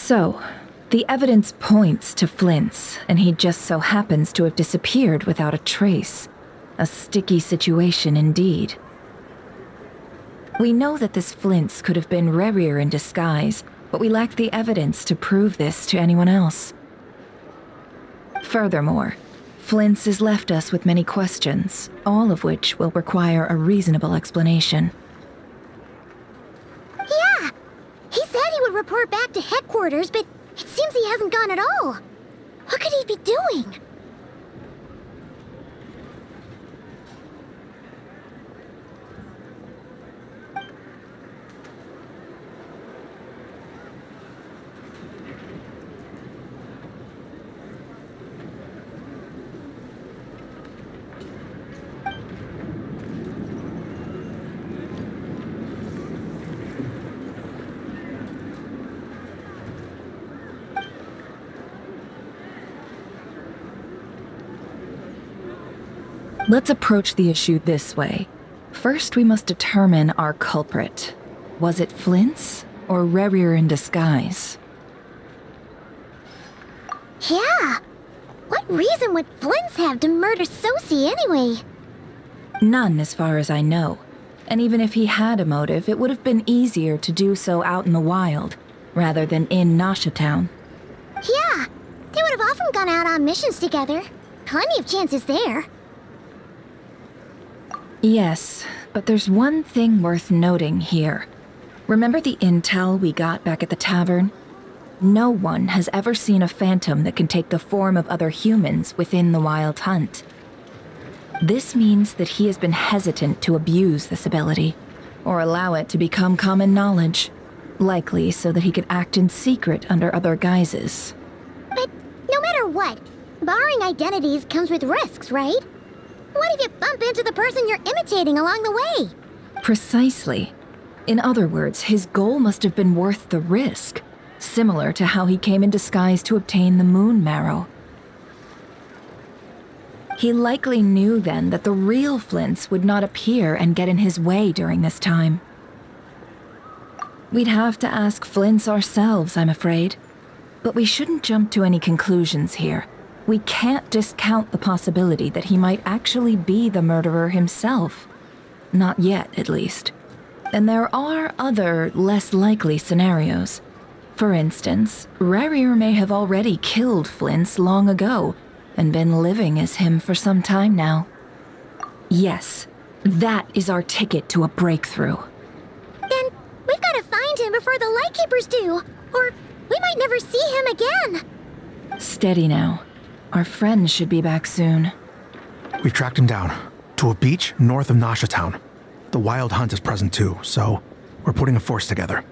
So, the evidence points to Flint's, and he just so happens to have disappeared without a trace. A sticky situation indeed. We know that this Flint's could have been Rerir in disguise, but we lack the evidence to prove this to anyone else. Furthermore, Flint's has left us with many questions, all of which will require a reasonable explanation. Yeah! He said he would report back to headquarters, but it seems he hasn't gone at all. What could he be doing? Let's approach the issue this way. First, we must determine our culprit. Was it Flint's or Rerir in disguise? Yeah! What reason would Flint's have to murder Sosie anyway? None, as far as I know. And even if he had a motive, it would have been easier to do so out in the wild, rather than in Nasha Town. Yeah, they would have often gone out on missions together. Plenty of chances there. Yes, but there's one thing worth noting here. Remember the intel we got back at the tavern? No one has ever seen a phantom that can take the form of other humans within the Wild Hunt. This means that he has been hesitant to abuse this ability, or allow it to become common knowledge, likely so that he could act in secret under other guises. But no matter what, barring identities comes with risks, right? What if you bump into the person you're imitating along the way? Precisely. In other words, his goal must have been worth the risk, similar to how he came in disguise to obtain the moon marrow. He likely knew then that the real Flint's would not appear and get in his way during this time. We'd have to ask Flint's ourselves, I'm afraid. But we shouldn't jump to any conclusions here. We can't discount the possibility that he might actually be the murderer himself. Not yet, at least. And there are other, less likely scenarios. For instance, Rerir may have already killed Flint's long ago, and been living as him for some time now. Yes, that is our ticket to a breakthrough. Then we've got to find him before the Lightkeepers do, or we might never see him again. Steady now. Our friend should be back soon. We've tracked him down, to a beach north of Nasha Town. The Wild Hunt is present too, so we're putting a force together.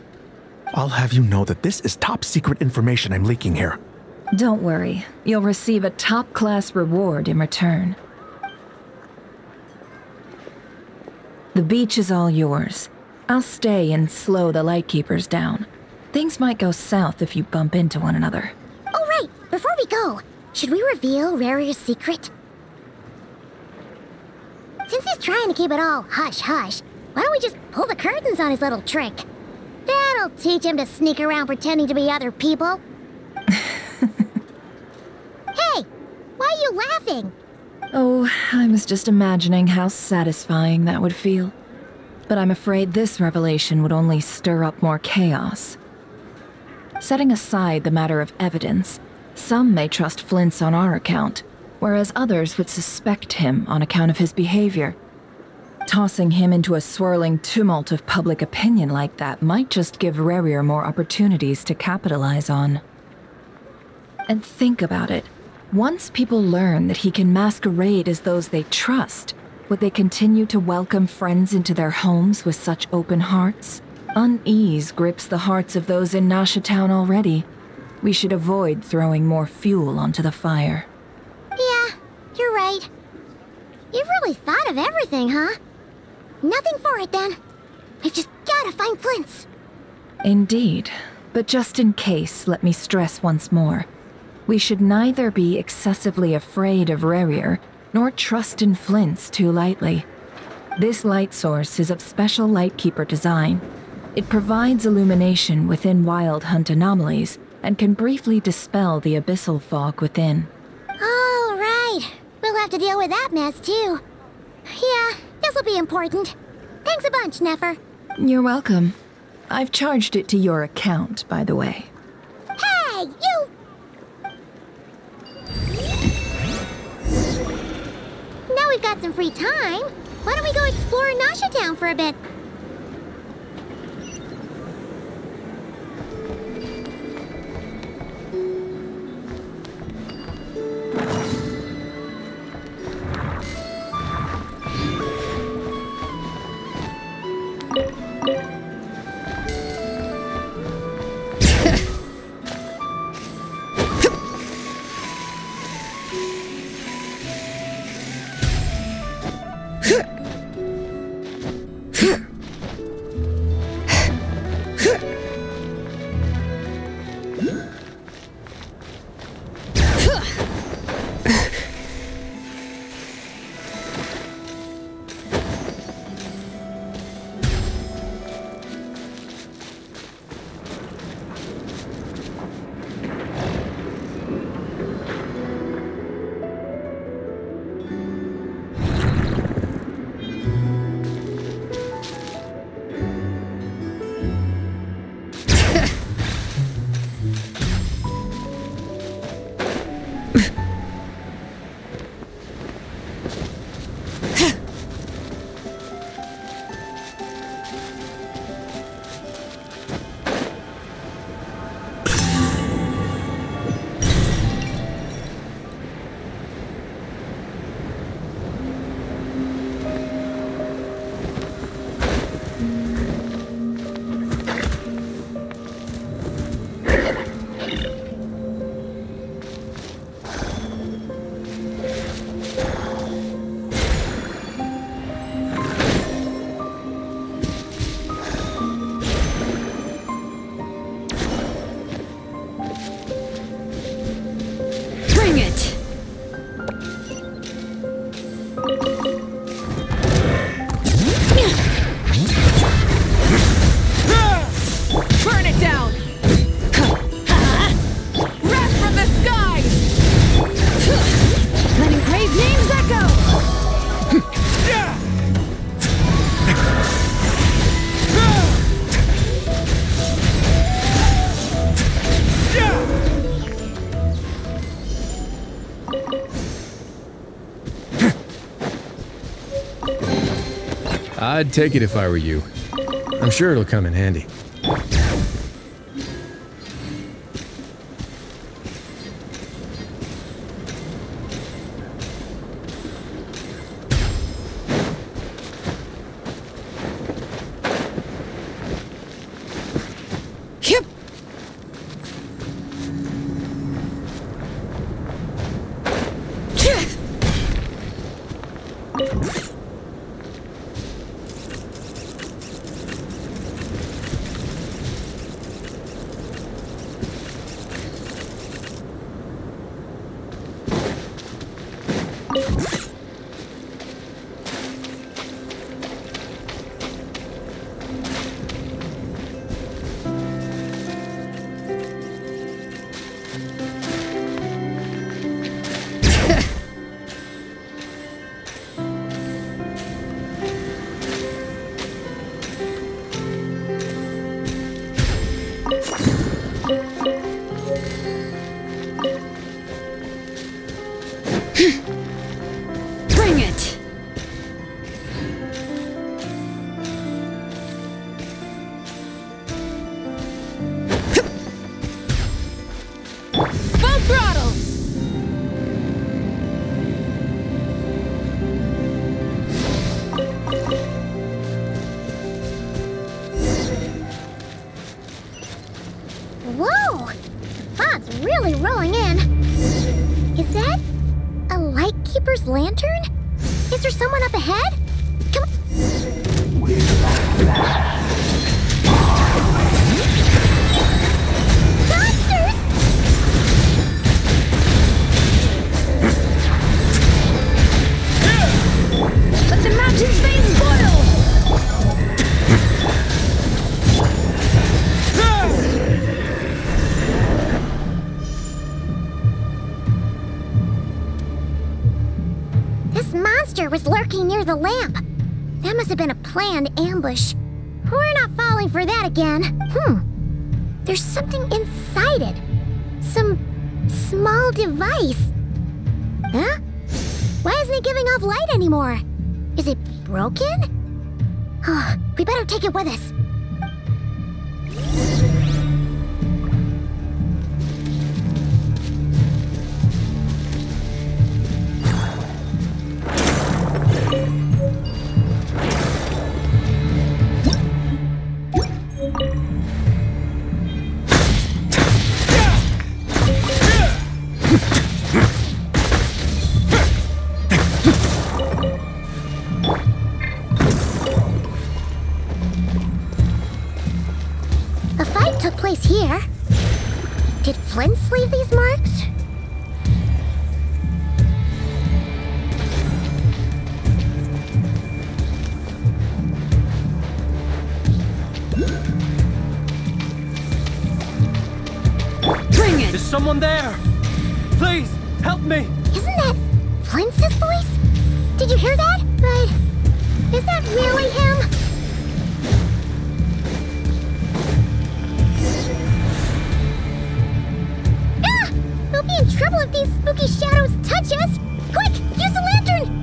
I'll have you know that this is top secret information I'm leaking here. Don't worry, you'll receive a top-class reward in return. The beach is all yours. I'll stay and slow the Lightkeepers down. Things might go south if you bump into one another. Oh right, before we go, should we reveal Rerir's secret? Since he's trying to keep it all hush-hush, why don't we just pull the curtains on his little trick? That'll teach him to sneak around pretending to be other people. Hey, why are you laughing? Oh, I was just imagining how satisfying that would feel. But I'm afraid this revelation would only stir up more chaos. Setting aside the matter of evidence, some may trust Flint's on our account, whereas others would suspect him on account of his behavior. Tossing him into a swirling tumult of public opinion like that might just give Rerir more opportunities to capitalize on. And think about it. Once people learn that he can masquerade as those they trust, would they continue to welcome friends into their homes with such open hearts? Unease grips the hearts of those in Nasha Town already. We should avoid throwing more fuel onto the fire. Yeah, you're right. You've really thought of everything, huh? Nothing for it, then. We've just gotta find Flint's. Indeed. But just in case, let me stress once more. We should neither be excessively afraid of Rerir, nor trust in Flint's too lightly. This light source is of special Lightkeeper design. It provides illumination within Wild Hunt anomalies, and can briefly dispel the abyssal fog within. Oh, right. We'll have to deal with that mess, too. Yeah, this'll be important. Thanks a bunch, Nefer. You're welcome. I've charged it to your account, by the way. Hey, you! Now we've got some free time. Why don't we go explore Nasha Town for a bit? I'd take it if I were you. I'm sure it'll come in handy. Bring it! Full throttle! Whoa! The fog's really rolling in. Is that a Lightkeeper's lantern? Is there someone up ahead? Come Monsters! Let the mountain's veins boil! was lurking near the lamp. That must have been a planned ambush. We're not falling for that again. There's something inside it. Some small device. Huh? Why isn't it giving off light anymore? Is it broken? Oh, we better take it with us. Here. Did Flint leave these marks? Bring it! Is someone there? Please, help me! Isn't that Flint's voice? Did you hear that? But is that really him? We'll be in trouble if these spooky shadows touch us! Quick, use the lantern!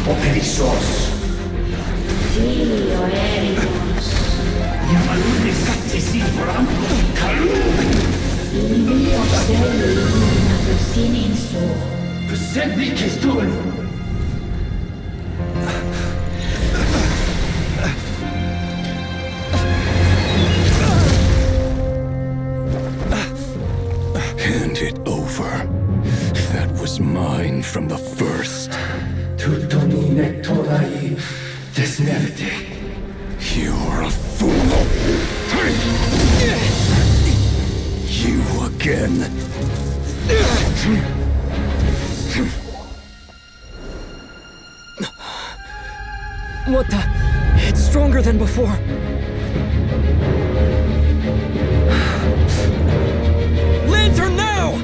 Operissos. Dio Ericos. Yamalune satsesi brambos kalu. Ilio seli illuminato sininso. Presenti kestul. was mine from the first. Tutto mi nectorai desmerte. You're a fool. You again. What the? It's stronger than before. Lantern now!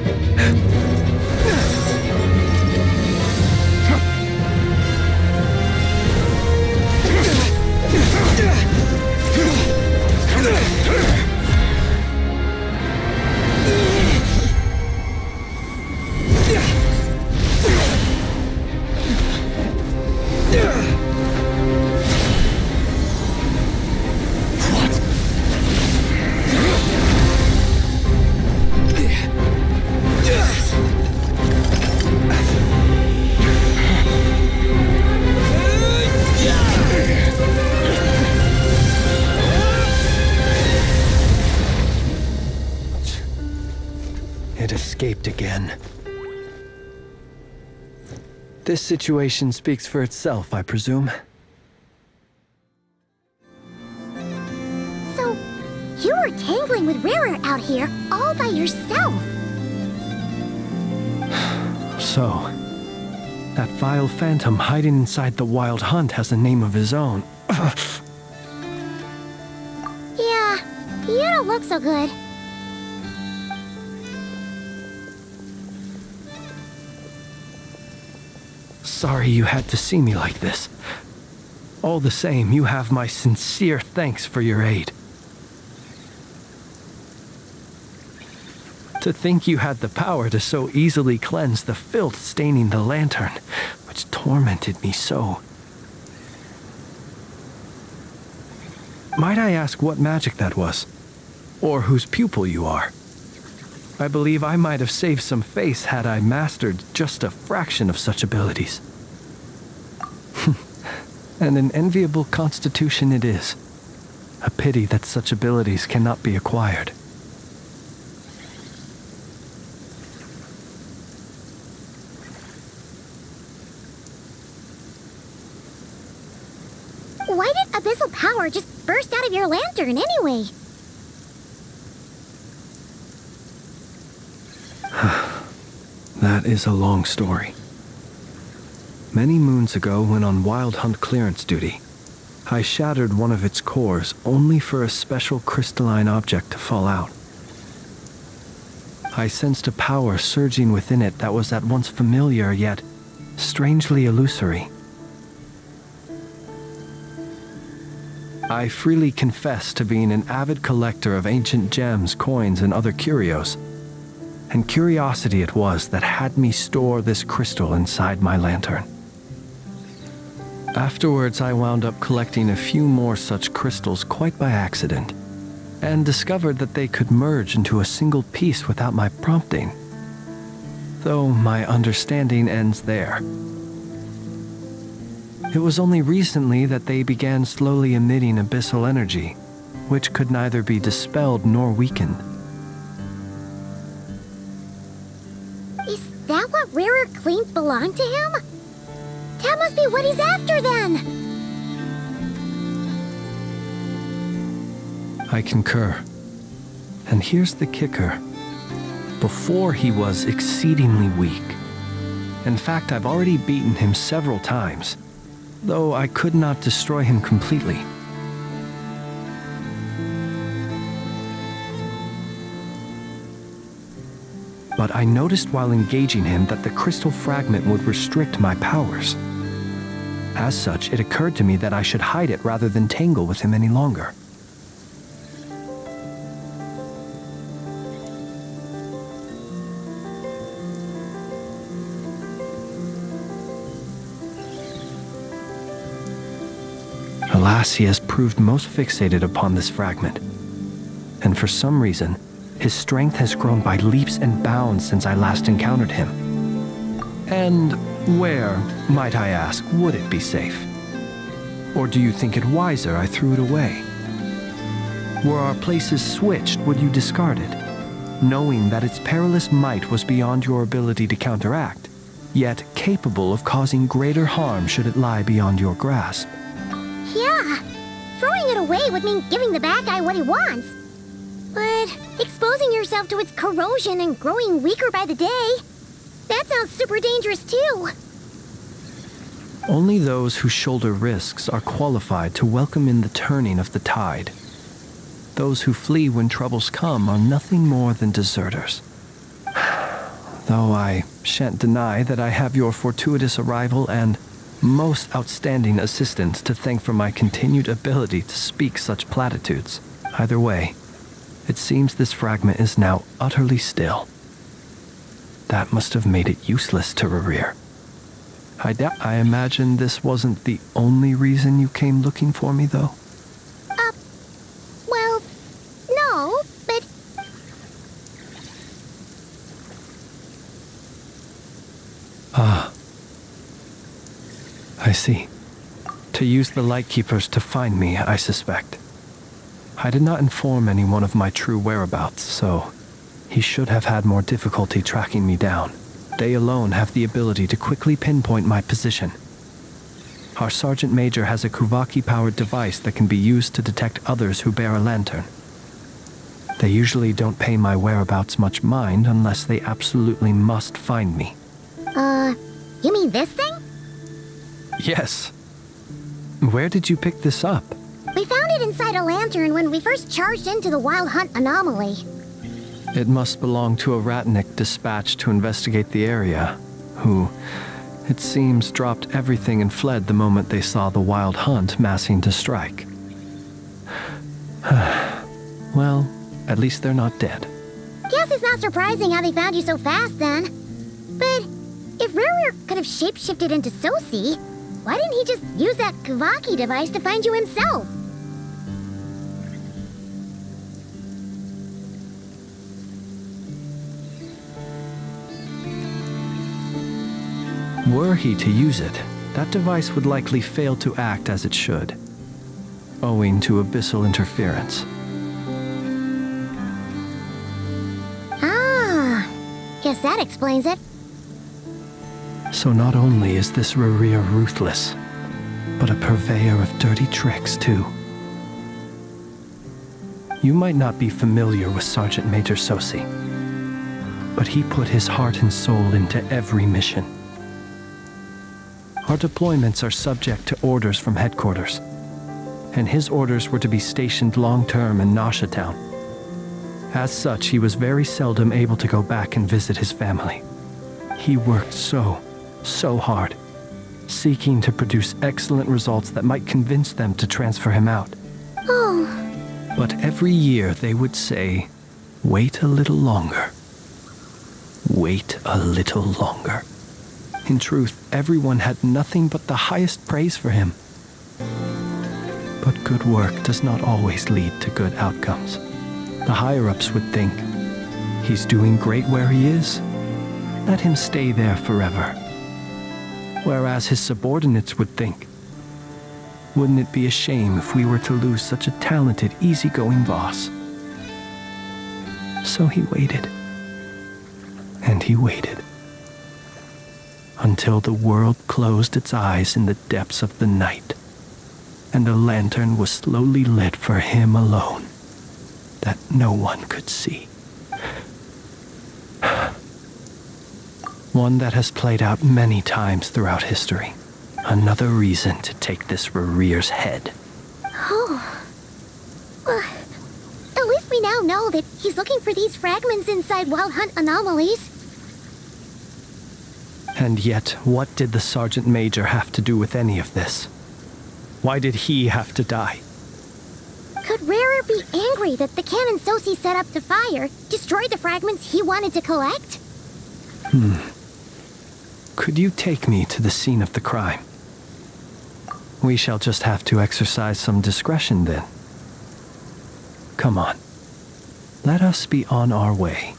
It escaped again. This situation speaks for itself, I presume. So, you were tangling with Rarer out here all by yourself. So, that vile phantom hiding inside the Wild Hunt has a name of his own. Yeah, you don't look so good. Sorry you had to see me like this. All the same, you have my sincere thanks for your aid. To think you had the power to so easily cleanse the filth staining the lantern, which tormented me so. Might I ask what magic that was? Or whose pupil you are? I believe I might have saved some face had I mastered just a fraction of such abilities. And an enviable constitution it is. A pity that such abilities cannot be acquired. Why did abyssal power just burst out of your lantern anyway? That is a long story. Many moons ago, when on Wild Hunt clearance duty, I shattered one of its cores only for a special crystalline object to fall out. I sensed a power surging within it that was at once familiar yet strangely illusory. I freely confess to being an avid collector of ancient gems, coins, and other curios, and curiosity it was that had me store this crystal inside my lantern. Afterwards, I wound up collecting a few more such crystals quite by accident, and discovered that they could merge into a single piece without my prompting. Though my understanding ends there. It was only recently that they began slowly emitting abyssal energy, which could neither be dispelled nor weakened. Is that what Rarer claimed belonged to him? That must be what he's after then! I concur. And here's the kicker. Before he was exceedingly weak. In fact, I've already beaten him several times, though I could not destroy him completely. But I noticed while engaging him that the crystal fragment would restrict my powers. As such, it occurred to me that I should hide it rather than tangle with him any longer. Alas, he has proved most fixated upon this fragment. And for some reason, his strength has grown by leaps and bounds since I last encountered him. And where, might I ask, would it be safe? Or do you think it wiser I threw it away? Were our places switched, would you discard it, knowing that its perilous might was beyond your ability to counteract? yet capable of causing greater harm should it lie beyond your grasp. Yeah, throwing it away would mean giving the bad guy what he wants. But exposing yourself to its corrosion and growing weaker by the day, that sounds super dangerous too. Only those who shoulder risks are qualified to welcome in the turning of the tide. Those who flee when troubles come are nothing more than deserters. Though I shan't deny that I have your fortuitous arrival and most outstanding assistance to thank for my continued ability to speak such platitudes. Either way, it seems this fragment is now utterly still. That must have made it useless to Rerir. I imagine this wasn't the only reason you came looking for me, though? Well, no, but... I see. To use the Lightkeepers to find me, I suspect. I did not inform anyone of my true whereabouts, so he should have had more difficulty tracking me down. They alone have the ability to quickly pinpoint my position. Our Sergeant Major has a Kuvaki-powered device that can be used to detect others who bear a lantern. They usually don't pay my whereabouts much mind unless they absolutely must find me. You mean this thing? Yes. Where did you pick this up? We found it inside a lantern when we first charged into the Wild Hunt anomaly. It must belong to a Ratnik dispatched to investigate the area, who, it seems, dropped everything and fled the moment they saw the Wild Hunt massing to strike. Well, at least they're not dead. Guess it's not surprising how they found you so fast then. But if Rerir could have shapeshifted into Sosi, why didn't he just use that Kuvaki device to find you himself? Were he to use it, that device would likely fail to act as it should, owing to abyssal interference. Ah, guess that explains it. So not only is this Rerir ruthless, but a purveyor of dirty tricks, too. You might not be familiar with Sergeant Major Sosi, but he put his heart and soul into every mission. Our deployments are subject to orders from headquarters, and his orders were to be stationed long-term in Nasha Town. As such, he was very seldom able to go back and visit his family. He worked so hard, seeking to produce excellent results that might convince them to transfer him out. Oh. But every year they would say, "Wait a little longer. Wait a little longer." In truth, everyone had nothing but the highest praise for him. But good work does not always lead to good outcomes. The higher-ups would think, he's doing great where he is. Let him stay there forever. Whereas his subordinates would think, wouldn't it be a shame if we were to lose such a talented, easygoing boss? So he waited. And he waited. Until the world closed its eyes in the depths of the night, and a lantern was slowly lit for him alone, that no one could see. One that has played out many times throughout history. Another reason to take this Rerir's head. Oh. At least we now know that he's looking for these fragments inside Wild Hunt anomalies. And yet, what did the Sergeant Major have to do with any of this? Why did he have to die? Could Rerir be angry that the cannon Sosi set up to fire destroyed the fragments he wanted to collect? Could you take me to the scene of the crime? We shall just have to exercise some discretion then. Come on. Let us be on our way.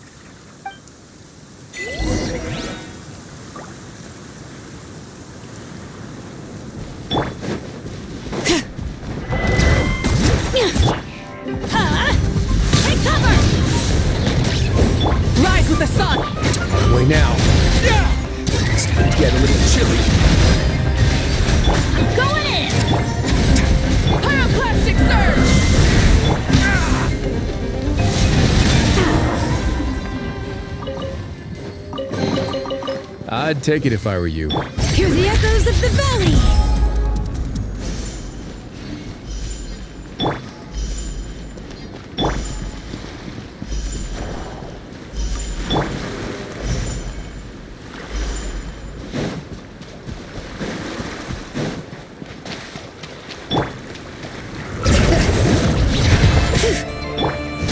Take cover! Rise with the sun! Way now. Yeah! get a little chilly. I'm going in! Pyroclastic surge! I'd take it if I were you. Hear the echoes of the valley!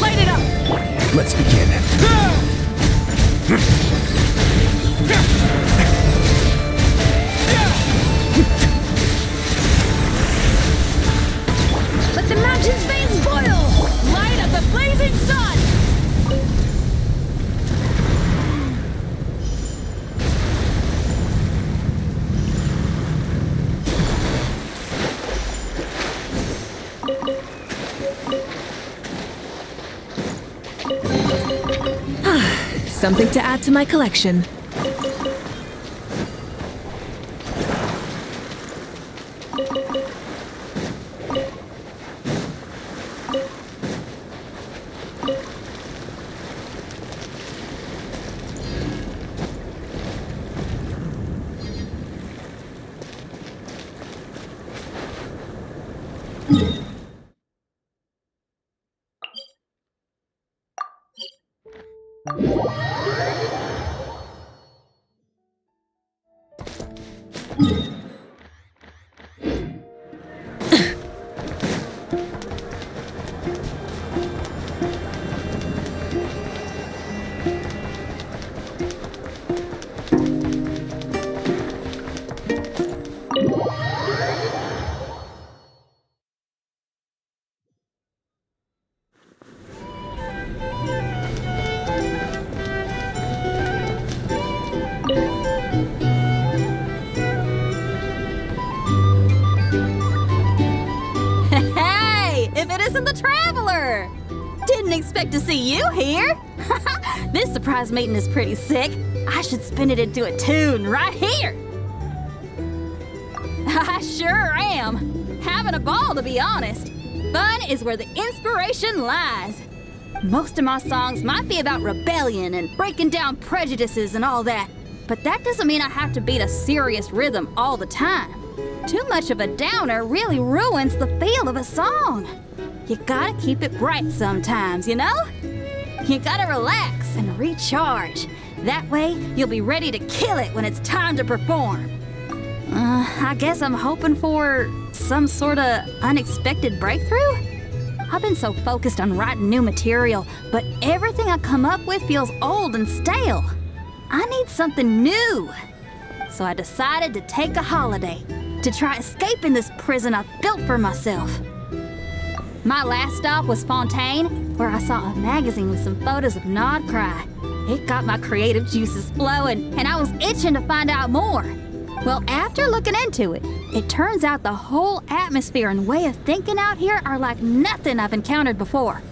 Light it up! Let's begin. Let the mountain's veins boil! Light of the blazing sun! Something to add to my collection. Hey! If it isn't the Traveler! Didn't expect to see you here! This surprise meeting is pretty sick. I should spin it into a tune right here! I sure am! Having a ball, to be honest. Fun is where the inspiration lies. Most of my songs might be about rebellion and breaking down prejudices and all that, but that doesn't mean I have to beat a serious rhythm all the time. Too much of a downer really ruins the feel of a song. You gotta keep it bright sometimes, you know? You gotta relax and recharge. That way, you'll be ready to kill it when it's time to perform. I guess I'm hoping for some sort of unexpected breakthrough? I've been so focused on writing new material, but everything I come up with feels old and stale. I need something new. So I decided to take a holiday to try escaping this prison I've built for myself. My last stop was Fontaine, where I saw a magazine with some photos of Nod-Krai. It got my creative juices flowing, and I was itching to find out more. Well, after looking into it, it turns out the whole atmosphere and way of thinking out here are like nothing I've encountered before.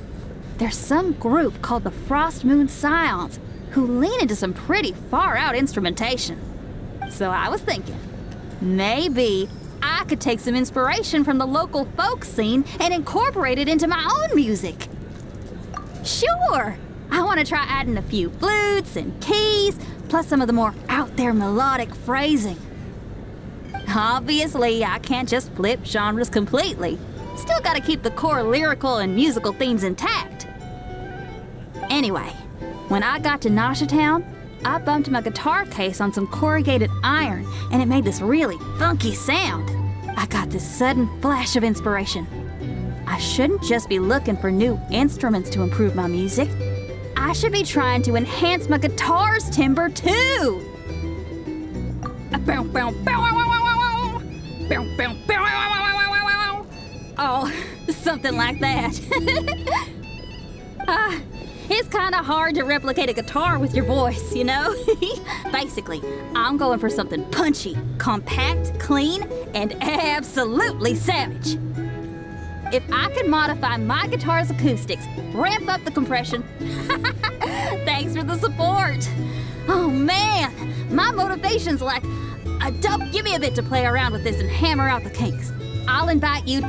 There's some group called the Frost Moon Scions who lean into some pretty far-out instrumentation. So I was thinking, maybe I could take some inspiration from the local folk scene and incorporate it into my own music. Sure, I want to try adding a few flutes and keys, plus some of the more out-there melodic phrasing. Obviously, I can't just flip genres completely. Still gotta keep the core lyrical and musical themes intact. Anyway, when I got to Nasha Town, I bumped my guitar case on some corrugated iron, and it made this really funky sound. I got this sudden flash of inspiration. I shouldn't just be looking for new instruments to improve my music. I should be trying to enhance my guitar's timbre too. Oh, something like that. It's kind of hard to replicate a guitar with your voice, you know? Basically, I'm going for something punchy, compact, clean, and absolutely savage. If I could modify my guitar's acoustics, ramp up the compression... Thanks for the support. Oh man, my motivation's like Give me a bit to play around with this and hammer out the kinks. I'll invite you.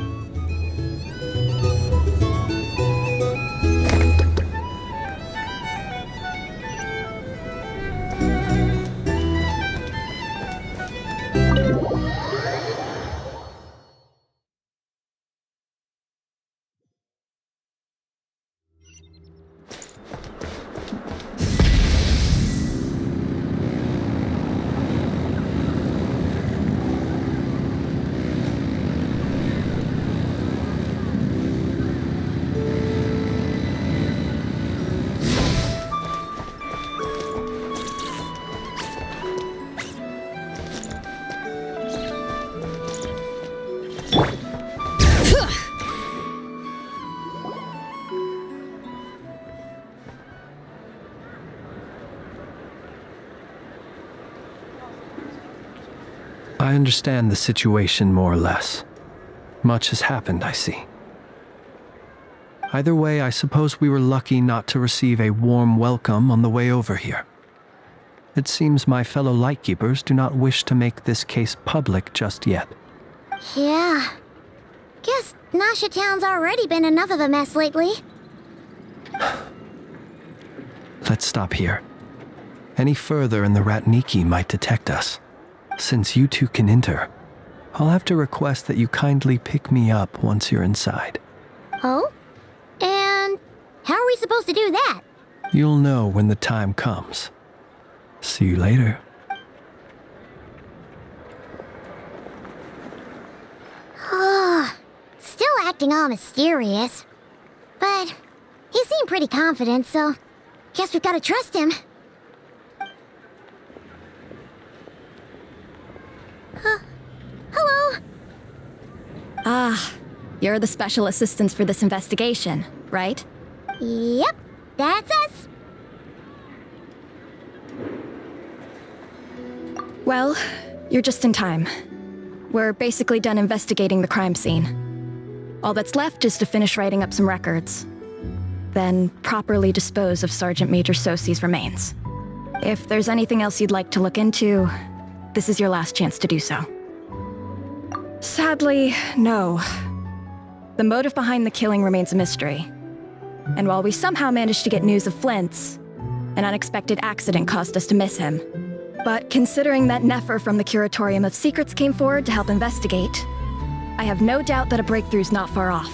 I understand the situation more or less. Much has happened, I see. Either way, I suppose we were lucky not to receive a warm welcome on the way over here. It seems my fellow Lightkeepers do not wish to make this case public just yet. Yeah. Guess Nasha Town's already been enough of a mess lately. Let's stop here. Any further and the Ratniki might detect us. Since you two can enter, I'll have to request that you kindly pick me up once you're inside. Oh? And how are we supposed to do that? You'll know when the time comes. See you later. Still acting all mysterious. But he seemed pretty confident, so guess we've got to trust him. Hello? Ah, you're the special assistants for this investigation, right? Yep, that's us. Well, you're just in time. We're basically done investigating the crime scene. All that's left is to finish writing up some records. Then properly dispose of Sergeant Major Sosi's remains. If there's anything else you'd like to look into, this is your last chance to do so. Sadly, no. The motive behind the killing remains a mystery. And while we somehow managed to get news of Flint's, an unexpected accident caused us to miss him. But considering that Nefer from the Curatorium of Secrets came forward to help investigate, I have no doubt that a breakthrough's not far off.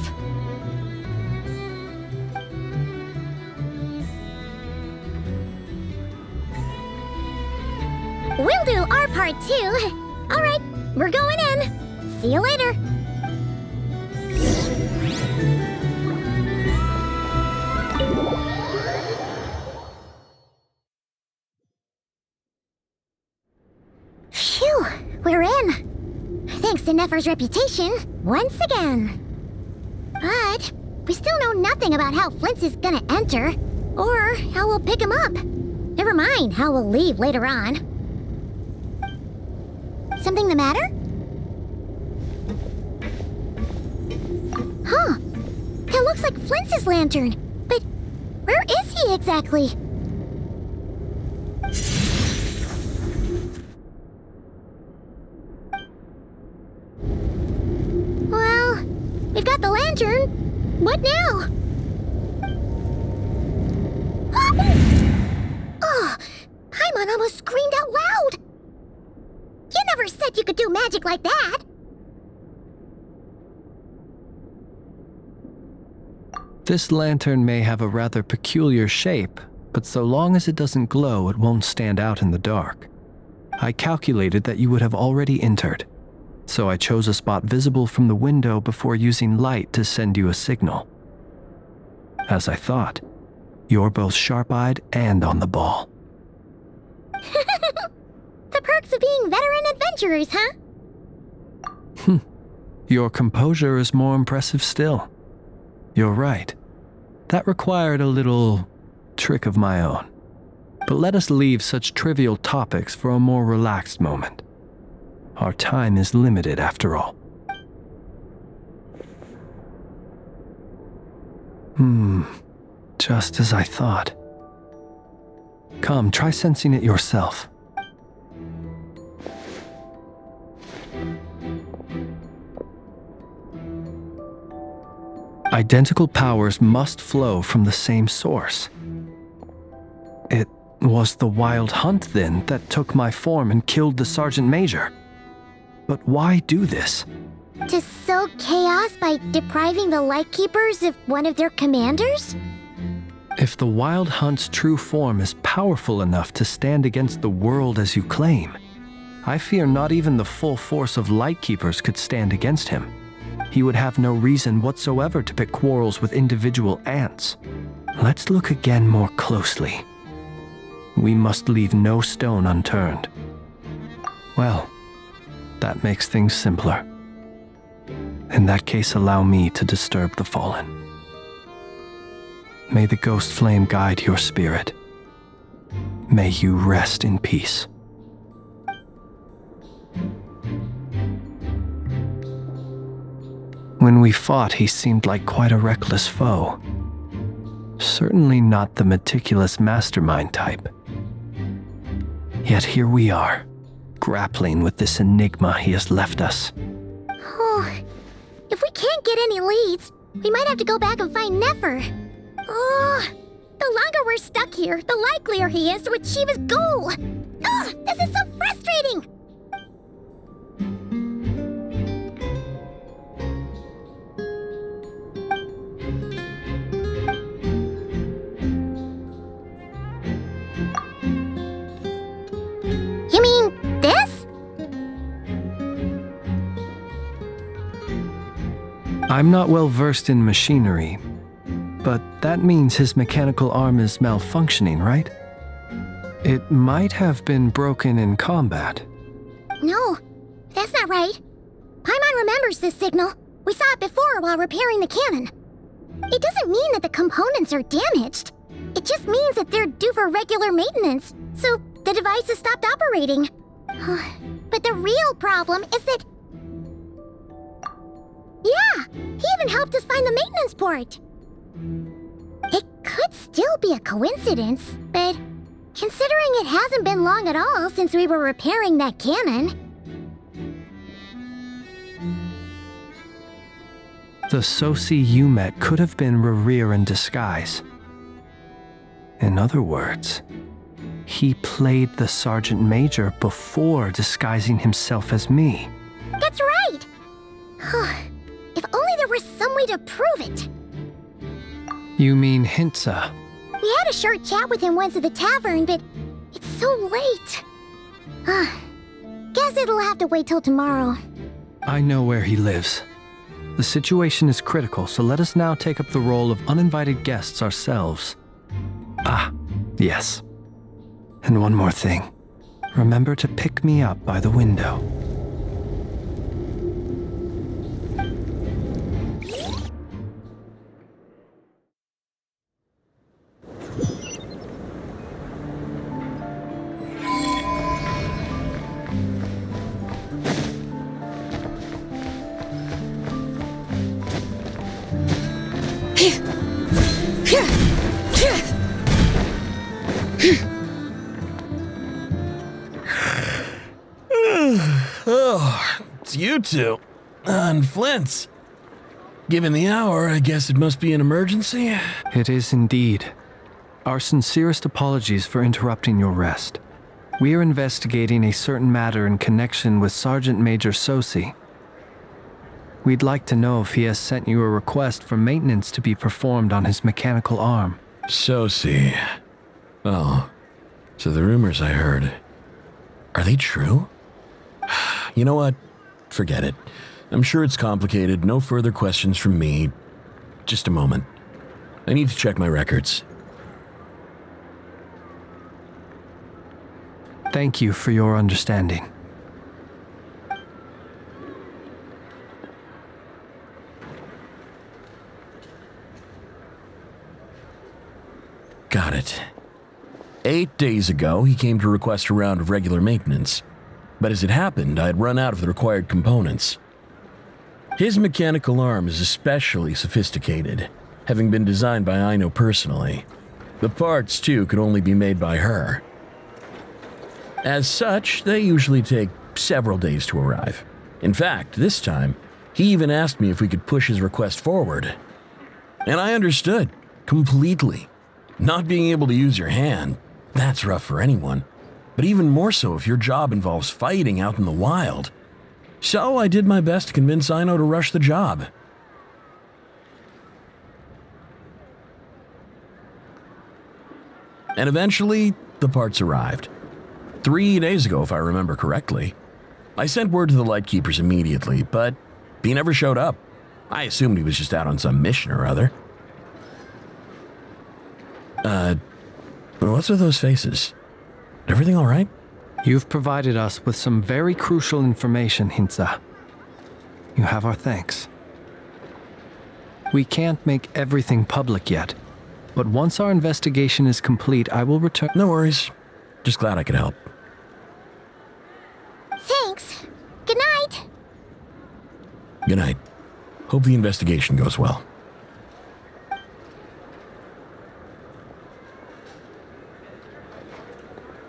We'll do our part too. All right, we're going in. See you later. Phew, we're in. Thanks to Nefer's reputation, once again. But we still know nothing about how Flint's is gonna enter, or how we'll pick him up. Never mind how we'll leave later on. Something the matter? Huh. That looks like Flint's lantern. But where is he exactly? Well, we've got the lantern. What now? Oh, Paimon almost screamed out loud. You never said you could do magic like that. This lantern may have a rather peculiar shape, but so long as it doesn't glow, it won't stand out in the dark. I calculated that you would have already entered, so I chose a spot visible from the window before using light to send you a signal. As I thought, you're both sharp-eyed and on the ball. The perks of being veteran adventurers, huh? Your composure is more impressive still. You're right. That required a little trick of my own. But let us leave such trivial topics for a more relaxed moment. Our time is limited after all. Just as I thought. Come, try sensing it yourself. Identical powers must flow from the same source. It was the Wild Hunt, then, that took my form and killed the Sergeant Major. But why do this? To sow chaos by depriving the Lightkeepers of one of their commanders? If the Wild Hunt's true form is powerful enough to stand against the world as you claim, I fear not even the full force of Lightkeepers could stand against him. He would have no reason whatsoever to pick quarrels with individual ants. Let's look again more closely. We must leave no stone unturned. Well, that makes things simpler. In that case, allow me to disturb the fallen. May the ghost flame guide your spirit. May you rest in peace. When we fought, he seemed like quite a reckless foe. Certainly not the meticulous mastermind type. Yet here we are, grappling with this enigma he has left us. Oh, if we can't get any leads, we might have to go back and find Nefer. Oh, the longer we're stuck here, the likelier he is to achieve his goal. Ugh, this is so frustrating! You mean this? I'm not well versed in machinery, but that means his mechanical arm is malfunctioning, right? It might have been broken in combat. No, that's not right. Paimon remembers this signal. We saw it before while repairing the cannon. It doesn't mean that the components are damaged. It just means that they're due for regular maintenance, so the device has stopped operating. But the real problem is that... Yeah, he even helped us find the maintenance port. It could still be a coincidence, but considering it hasn't been long at all since we were repairing that cannon... The Sosi you met could have been Rerir in disguise. In other words, he played the Sergeant Major before disguising himself as me. That's right! If only there were some way to prove it. You mean Hintsa? We had a short chat with him once at the tavern, but it's so late. Guess it'll have to wait till tomorrow. I know where he lives. The situation is critical, so let us now take up the role of uninvited guests ourselves. Ah, yes. And one more thing. Remember to pick me up by the window. Oh, it's you two. And Flint's. Given the hour, I guess it must be an emergency? It is indeed. Our sincerest apologies for interrupting your rest. We are investigating a certain matter in connection with Sergeant Major Sosi. We'd like to know if he has sent you a request for maintenance to be performed on his mechanical arm. Sosi. Oh, so the rumors I heard, are they true? You know what? Forget it. I'm sure it's complicated. No further questions from me. Just a moment. I need to check my records. Thank you for your understanding. Got it. 8 days ago, he came to request a round of regular maintenance. But as it happened, I had run out of the required components. His mechanical arm is especially sophisticated, having been designed by Aino personally. The parts, too, could only be made by her. As such, they usually take several days to arrive. In fact, this time, he even asked me if we could push his request forward. And I understood, completely. Not being able to use your hand, that's rough for anyone. But even more so if your job involves fighting out in the wild. So I did my best to convince Aino to rush the job. And eventually, the parts arrived. 3 days ago, if I remember correctly. I sent word to the Lightkeepers immediately, but he never showed up. I assumed he was just out on some mission or other. What's with those faces? Everything all right? You've provided us with some very crucial information, Hintsa. You have our thanks. We can't make everything public yet, but once our investigation is complete, I will return. No worries. Just glad I could help. Thanks. Good night. Good night. Hope the investigation goes well.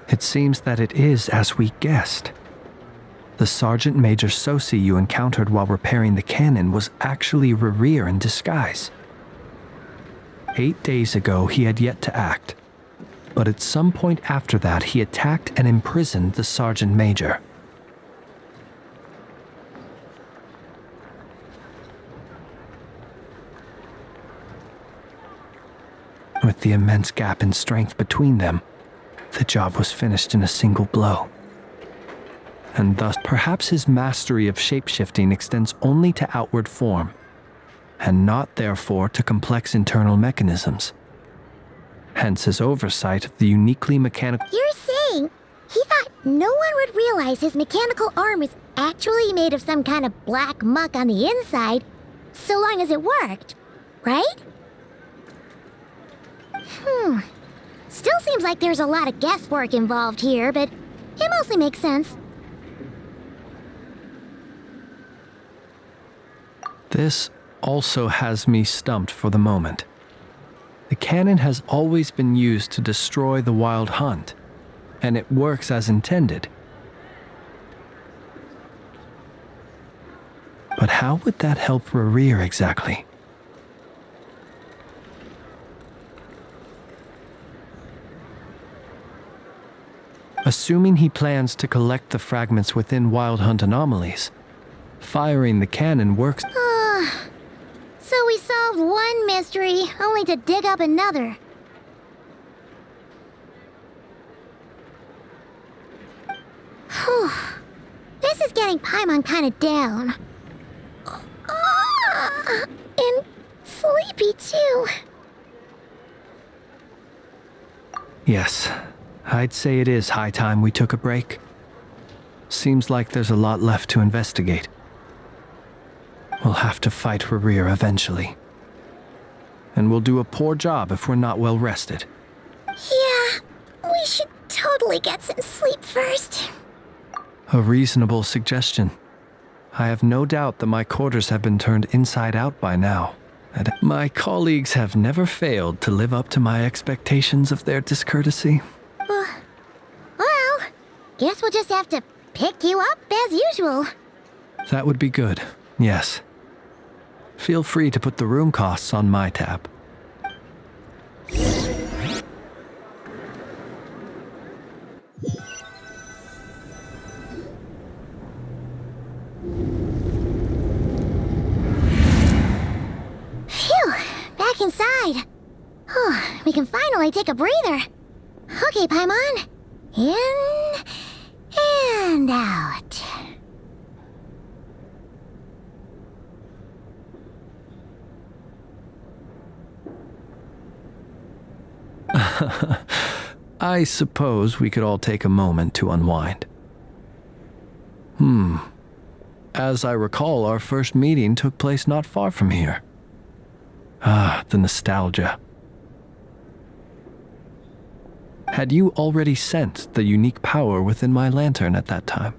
It seems that it is as we guessed. The Sergeant Major Sosi you encountered while repairing the cannon was actually Rerir in disguise. 8 days ago, he had yet to act, but at some point after that, he attacked and imprisoned the Sergeant Major. With the immense gap in strength between them, the job was finished in a single blow. And thus, perhaps his mastery of shapeshifting extends only to outward form, and not therefore to complex internal mechanisms. Hence his oversight of the uniquely mechanical— You're saying he thought no one would realize his mechanical arm is actually made of some kind of black muck on the inside, so long as it worked, right? Still seems like there's a lot of guesswork involved here, but it mostly makes sense. This also has me stumped for the moment. The cannon has always been used to destroy the Wild Hunt, and it works as intended. But how would that help Rerir exactly? Assuming he plans to collect the fragments within Wild Hunt anomalies, firing the cannon works. So we solved one mystery, only to dig up another. Whew. This is getting Paimon kind of down. And sleepy too. Yes, I'd say it is high time we took a break. Seems like there's a lot left to investigate. We'll have to fight Rerir eventually. And we'll do a poor job if we're not well rested. Yeah, we should totally get some sleep first. A reasonable suggestion. I have no doubt that my quarters have been turned inside out by now. And my colleagues have never failed to live up to my expectations of their discourtesy. Well, guess we'll just have to pick you up as usual. That would be good, yes. Feel free to put the room costs on my tab. Phew, back inside. We can finally take a breather. Okay, Paimon. In and out. I suppose we could all take a moment to unwind. As I recall, our first meeting took place not far from here. The nostalgia. Had you already sensed the unique power within my lantern at that time?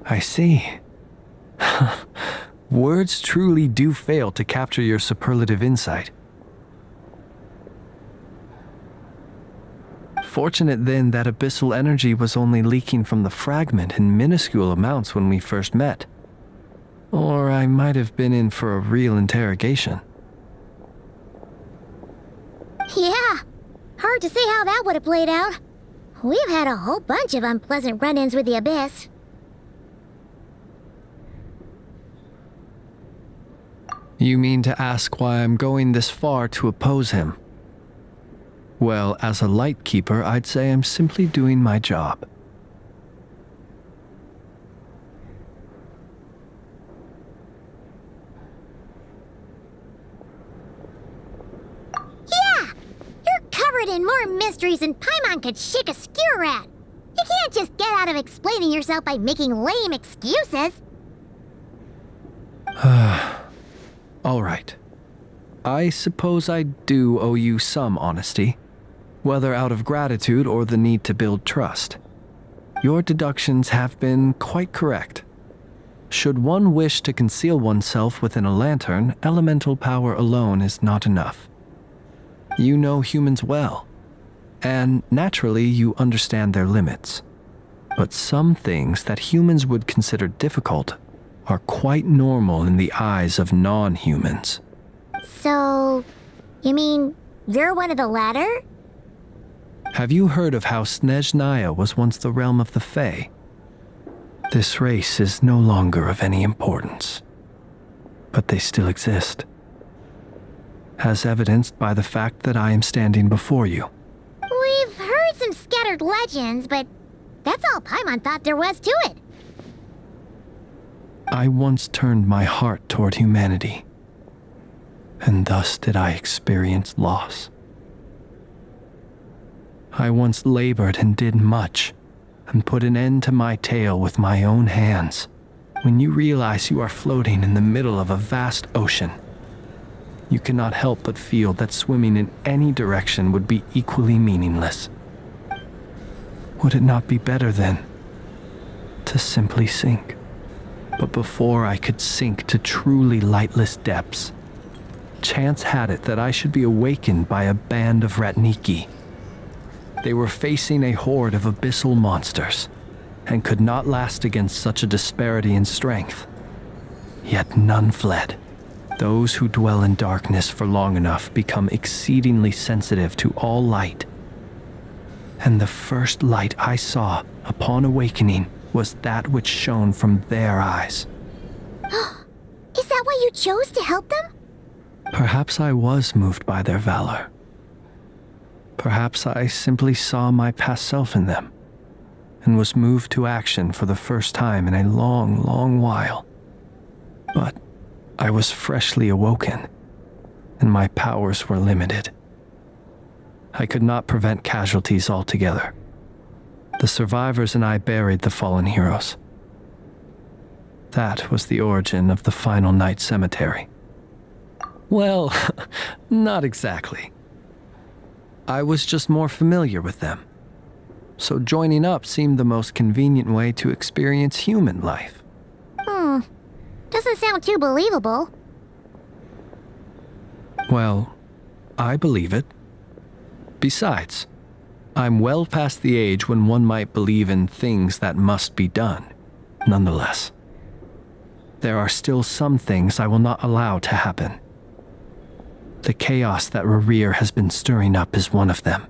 I see. Words truly do fail to capture your superlative insight. Fortunate then that abyssal energy was only leaking from the fragment in minuscule amounts when we first met. Or I might have been in for a real interrogation. Yeah, hard to say how that would have played out. We've had a whole bunch of unpleasant run-ins with the Abyss. You mean to ask why I'm going this far to oppose him? Well, as a Lightkeeper, I'd say I'm simply doing my job. Yeah! You're covered in more mysteries than Paimon could shake a skewer at. You can't just get out of explaining yourself by making lame excuses. All right. I suppose I do owe you some honesty, whether out of gratitude or the need to build trust. Your deductions have been quite correct. Should one wish to conceal oneself within a lantern, elemental power alone is not enough. You know humans well, and naturally you understand their limits. But some things that humans would consider difficult are quite normal in the eyes of non-humans. So, you mean you're one of the latter? Have you heard of how Snezhnaya was once the realm of the Fae? This race is no longer of any importance, but they still exist, as evidenced by the fact that I am standing before you. We've heard some scattered legends, but that's all Paimon thought there was to it. I once turned my heart toward humanity, and thus did I experience loss. I once labored and did much, and put an end to my tale with my own hands. When you realize you are floating in the middle of a vast ocean, you cannot help but feel that swimming in any direction would be equally meaningless. Would it not be better, then, to simply sink? But before I could sink to truly lightless depths, chance had it that I should be awakened by a band of Ratniki. They were facing a horde of abyssal monsters, and could not last against such a disparity in strength. Yet none fled. Those who dwell in darkness for long enough become exceedingly sensitive to all light. And the first light I saw upon awakening was that which shone from their eyes. Is that why you chose to help them? Perhaps I was moved by their valor. Perhaps I simply saw my past self in them, and was moved to action for the first time in a long, long while. But I was freshly awoken, and my powers were limited. I could not prevent casualties altogether. The survivors and I buried the fallen heroes. That was the origin of the Final Night Cemetery. Well, not exactly. I was just more familiar with them, so joining up seemed the most convenient way to experience human life. Doesn't sound too believable. Well, I believe it. Besides, I'm well past the age when one might believe in things that must be done. Nonetheless, there are still some things I will not allow to happen. The chaos that Rerir has been stirring up is one of them.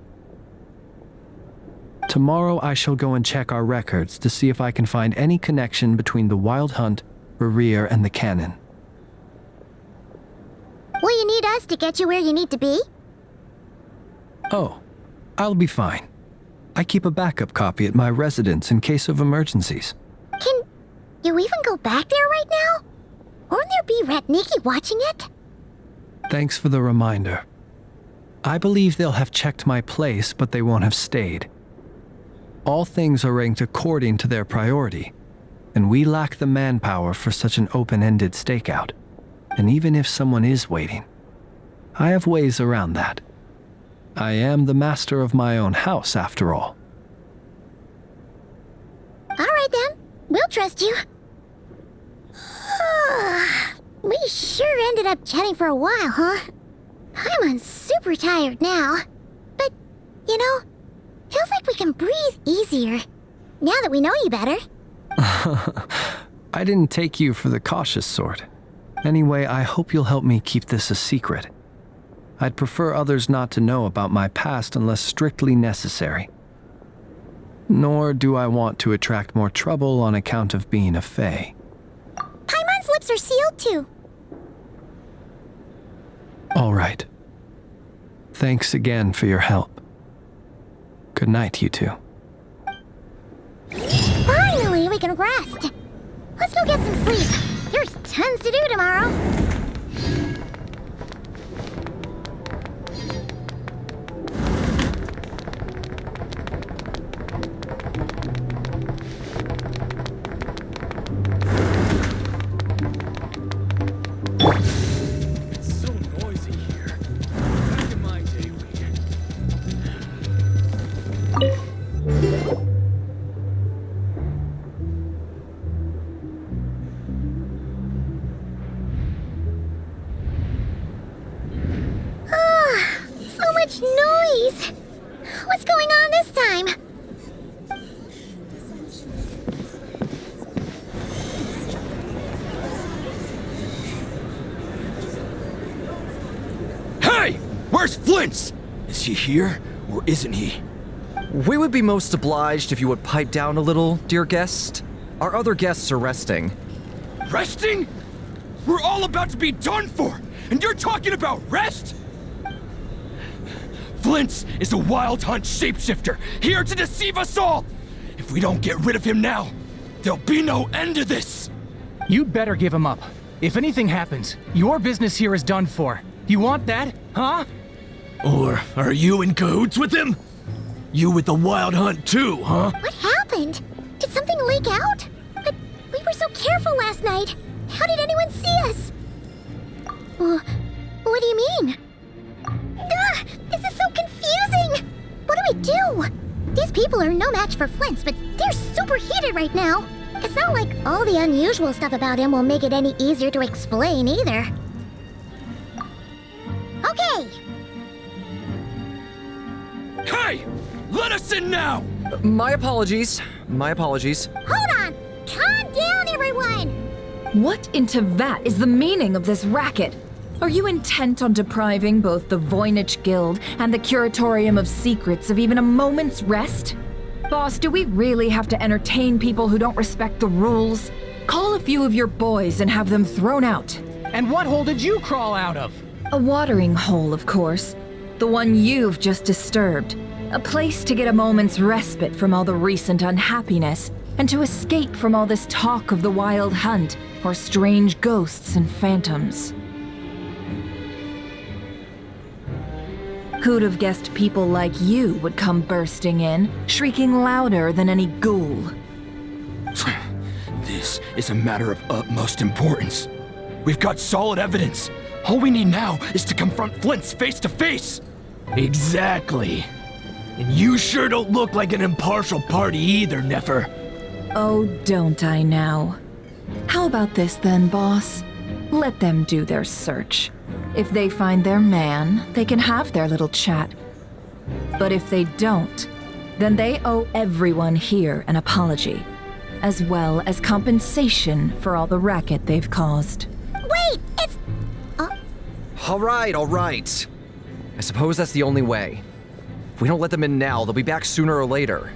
Tomorrow I shall go and check our records to see if I can find any connection between the Wild Hunt, Rerir, and the Cannon. Will you need us to get you where you need to be? Oh, I'll be fine. I keep a backup copy at my residence in case of emergencies. Can you even go back there right now? Won't there be Ratniki watching it? Thanks for the reminder. I believe they'll have checked my place, but they won't have stayed. All things are ranked according to their priority, and we lack the manpower for such an open-ended stakeout. And even if someone is waiting, I have ways around that. I am the master of my own house, after all. All right then, we'll trust you. We sure ended up chatting for a while, huh? I'm super tired now. But, you know, feels like we can breathe easier now that we know you better. I didn't take you for the cautious sort. Anyway, I hope you'll help me keep this a secret. I'd prefer others not to know about my past unless strictly necessary. Nor do I want to attract more trouble on account of being a fae. Paimon's lips are sealed too. All right. Thanks again for your help. Good night, you two. Finally, we can rest. Let's go get some sleep. There's tons to do tomorrow. It's so noisy here. Back in my day, So much noise. What's going on this time? Hey! Where's Flint's? Is he here, or isn't he? We would be most obliged if you would pipe down a little, dear guest. Our other guests are resting. Resting? We're all about to be done for, and you're talking about rest? Flint's is a wild hunt shapeshifter, here to deceive us all! If we don't get rid of him now, there'll be no end to this! You'd better give him up. If anything happens, your business here is done for. You want that, huh? Or are you in cahoots with him? You with the wild hunt too, huh? What happened? Did something leak out? But we were so careful last night. How did anyone see us? What do you mean? This is so confusing! What do we do? These people are no match for Flint's, but they're super heated right now. It's not like all the unusual stuff about him will make it any easier to explain either. Okay! Hey! Let us in now! My apologies. My apologies. Hold on! Calm down, everyone! What in Tevat is the meaning of this racket? Are you intent on depriving both the Voynich Guild and the Curatorium of Secrets of even a moment's rest? Boss, do we really have to entertain people who don't respect the rules? Call a few of your boys and have them thrown out. And what hole did you crawl out of? A watering hole, of course. The one you've just disturbed. A place to get a moment's respite from all the recent unhappiness, and to escape from all this talk of the wild hunt, or strange ghosts and phantoms. Who'd have guessed people like you would come bursting in, shrieking louder than any ghoul? This is a matter of utmost importance. We've got solid evidence. All we need now is to confront Flint's face to face. Exactly. And you sure don't look like an impartial party either, Nefer. Oh, don't I now? How about this then, boss? Let them do their search. If they find their man, they can have their little chat. But if they don't, then they owe everyone here an apology, as well as compensation for all the racket they've caused. Wait, it's... All right. I suppose that's the only way. If we don't let them in now, they'll be back sooner or later.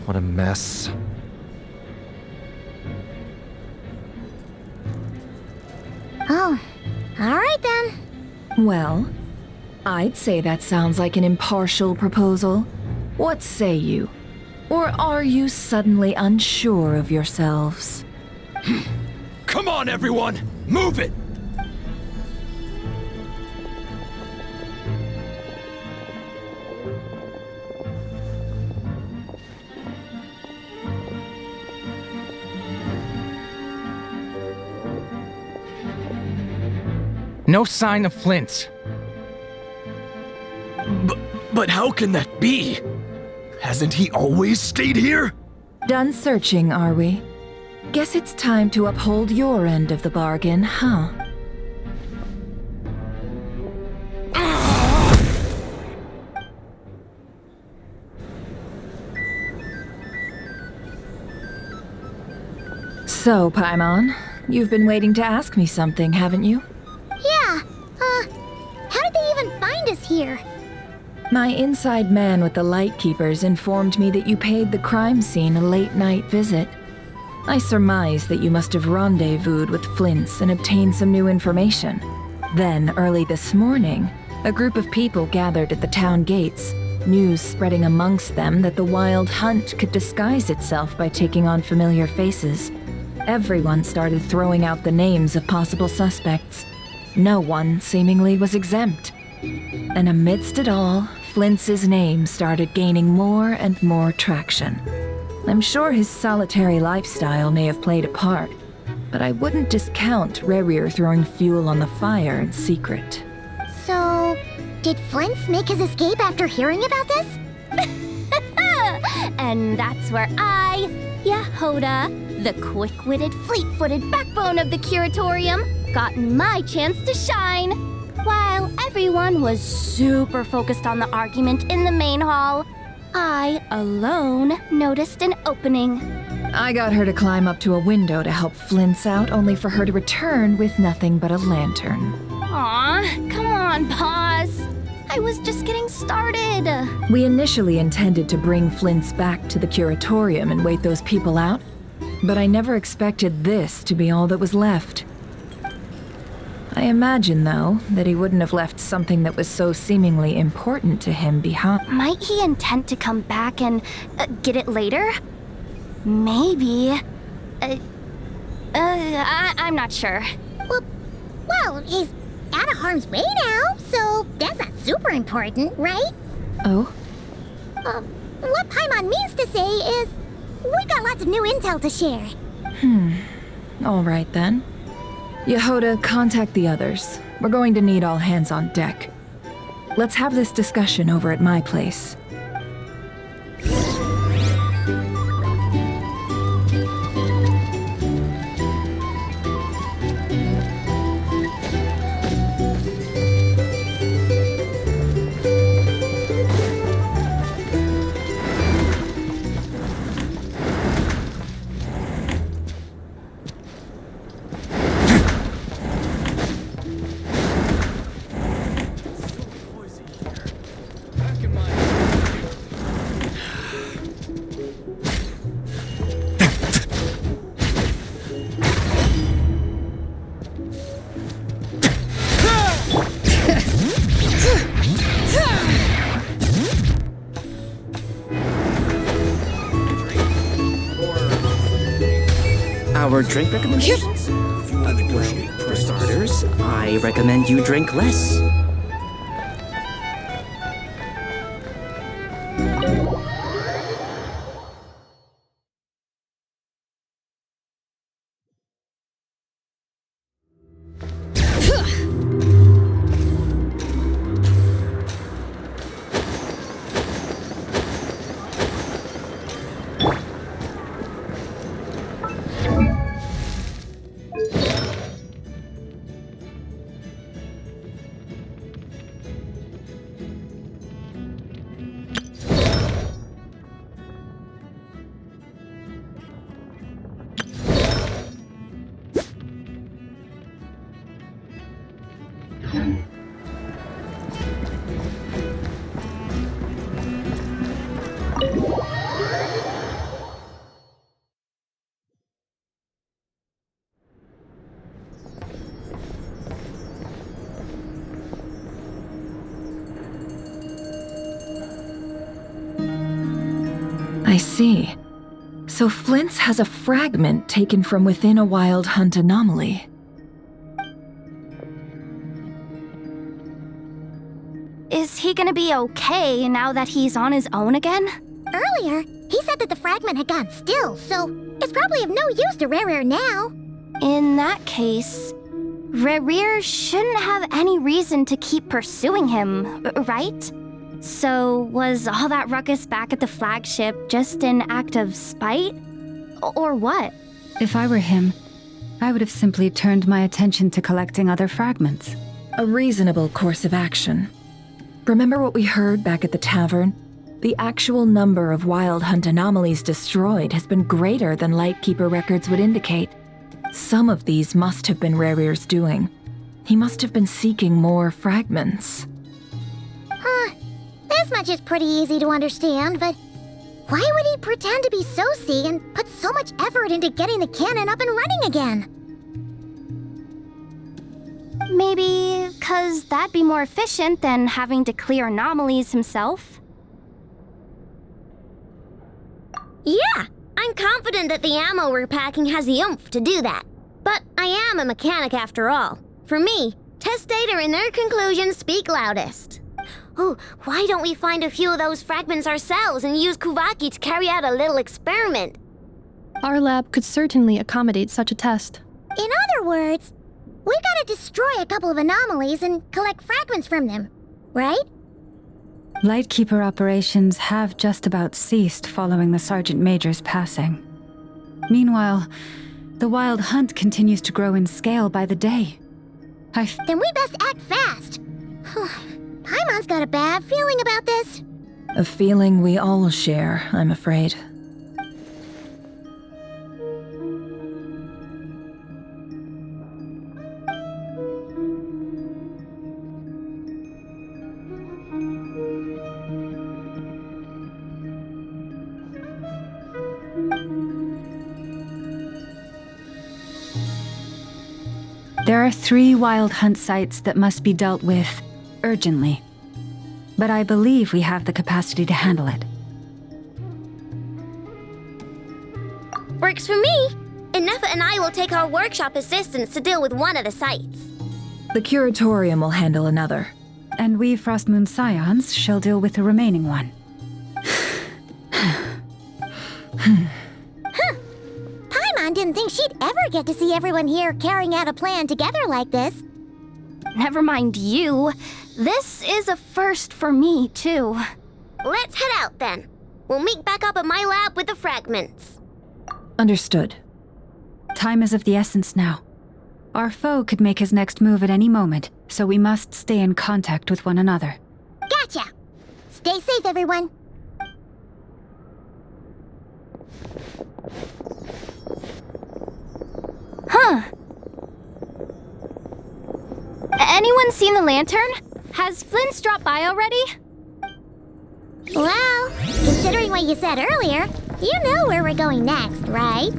What a mess. Oh, all right then. Well, I'd say that sounds like an impartial proposal. What say you? Or are you suddenly unsure of yourselves? Come on, everyone! Move it! No sign of Flint. But how can that be? Hasn't he always stayed here? Done searching, are we? Guess it's time to uphold your end of the bargain, huh? So, Paimon, you've been waiting to ask me something, haven't you? Yeah, how did they even find us here? My inside man with the Lightkeepers informed me that you paid the crime scene a late-night visit. I surmise that you must have rendezvoused with Flint's and obtained some new information. Then, early this morning, a group of people gathered at the town gates, news spreading amongst them that the Wild Hunt could disguise itself by taking on familiar faces. Everyone started throwing out the names of possible suspects. No one, seemingly, was exempt. And amidst it all, Flint's name started gaining more and more traction. I'm sure his solitary lifestyle may have played a part, but I wouldn't discount Rerir throwing fuel on the fire in secret. So, did Flint's make his escape after hearing about this? And that's where I, Yehoda, the quick-witted, fleet-footed backbone of the Curatorium, got my chance to shine. While everyone was super focused on the argument in the main hall, I, alone, noticed an opening. I got her to climb up to a window to help Flint's out, only for her to return with nothing but a lantern. Aw, come on, pause. I was just getting started. We initially intended to bring Flint's back to the Curatorium and wait those people out, but I never expected this to be all that was left. I imagine, though, that he wouldn't have left something that was so seemingly important to him behind. Might he intend to come back and get it later? Maybe. I'm not sure. Well, he's out of harm's way now, so that's not super important, right? Oh? What Paimon means to say is, we got lots of new intel to share. All right, then. Yehoda, contact the others. We're going to need all hands on deck. Let's have this discussion over at my place. Our drink recommendations? Well, for starters, I recommend you drink less. I see. So Flint's has a fragment taken from within a Wild Hunt anomaly. Is he gonna be okay now that he's on his own again? Earlier, he said that the fragment had gone still, so it's probably of no use to Rerir now. In that case, Rerir shouldn't have any reason to keep pursuing him, right? So was all that ruckus back at the flagship just an act of spite? Or what? If I were him, I would have simply turned my attention to collecting other fragments. A reasonable course of action. Remember what we heard back at the tavern? The actual number of Wild Hunt anomalies destroyed has been greater than Lightkeeper records would indicate. Some of these must have been Rarir's doing. He must have been seeking more fragments. This much is pretty easy to understand, but why would he pretend to be Soci and put so much effort into getting the cannon up and running again? Maybe 'cause that'd be more efficient than having to clear anomalies himself? Yeah, I'm confident that the ammo we're packing has the oomph to do that. But I am a mechanic after all. For me, test data and their conclusions speak loudest. Oh, why don't we find a few of those fragments ourselves and use Kuvaki to carry out a little experiment? Our lab could certainly accommodate such a test. In other words, we gotta destroy a couple of anomalies and collect fragments from them, right? Lightkeeper operations have just about ceased following the Sergeant Major's passing. Meanwhile, the Wild Hunt continues to grow in scale by the day. Then we best act fast. Paimon's got a bad feeling about this. A feeling we all share, I'm afraid. There are 3 Wild Hunt sites that must be dealt with urgently. But I believe we have the capacity to handle it. Works for me. Nefa and I will take our workshop assistants to deal with one of the sites. The Curatorium will handle another. And we Frostmoon Scions shall deal with the remaining one. Paimon didn't think she'd ever get to see everyone here carrying out a plan together like this. Never mind you. This is a first for me, too. Let's head out, then. We'll meet back up at my lab with the fragments. Understood. Time is of the essence now. Our foe could make his next move at any moment, so we must stay in contact with one another. Gotcha! Stay safe, everyone. Huh. Anyone seen the lantern? Has Flint's dropped by already? Well, considering what you said earlier, you know where we're going next, right?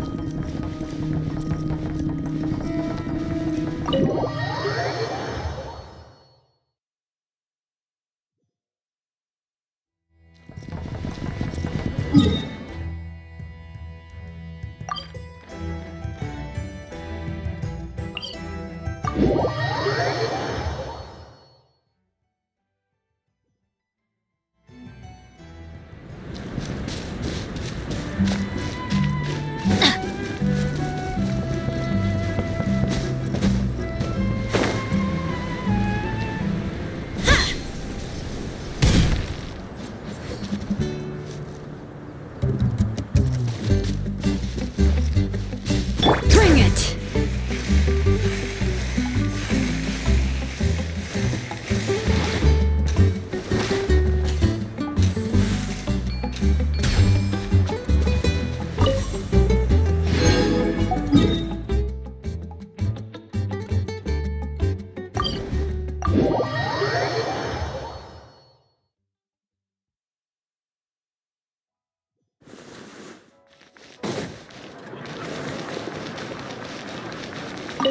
Bring it!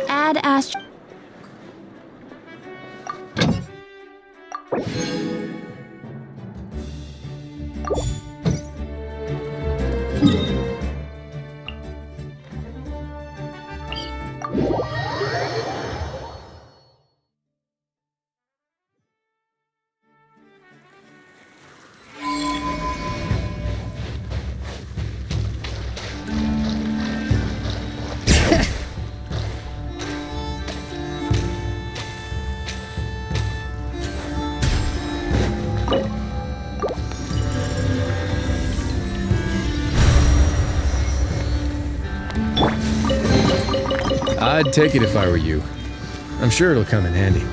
Add Astro. I'd take it if I were you. I'm sure it'll come in handy.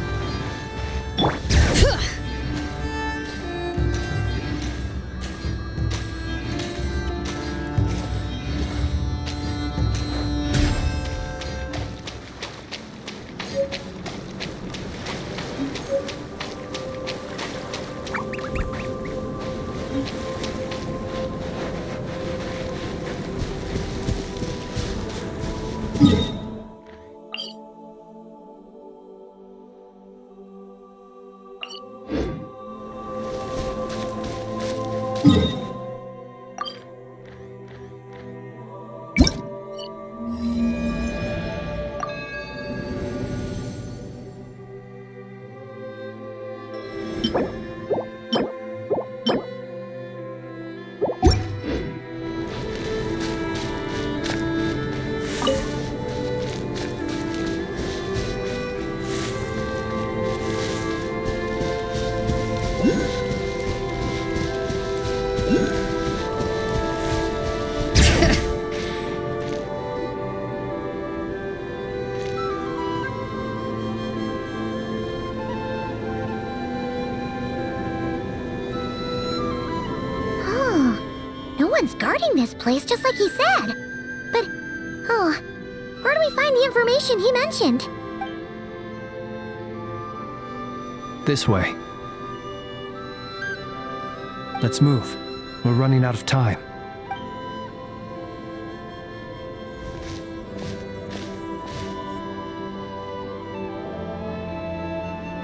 guarding this place just like he said. But, oh, where do we find the information he mentioned? This way. Let's move. We're running out of time.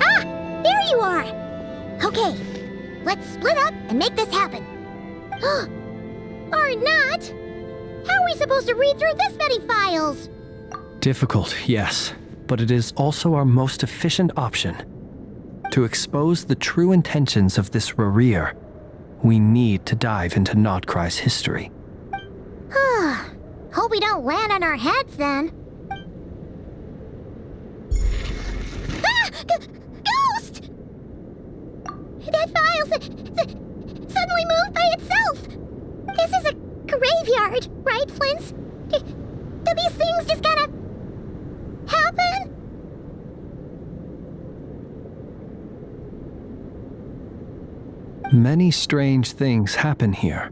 Ah! There you are! Okay, let's split up and make this happen. Or not! How are we supposed to read through this many files? Difficult, yes, but it is also our most efficient option. To expose the true intentions of this Rarir, we need to dive into Nod-Krai's history. Hope we don't land on our heads then. Ah! Ghost! That file suddenly moved by itself. This is a graveyard, right, Flint? Do these things just kind of happen? Many strange things happen here,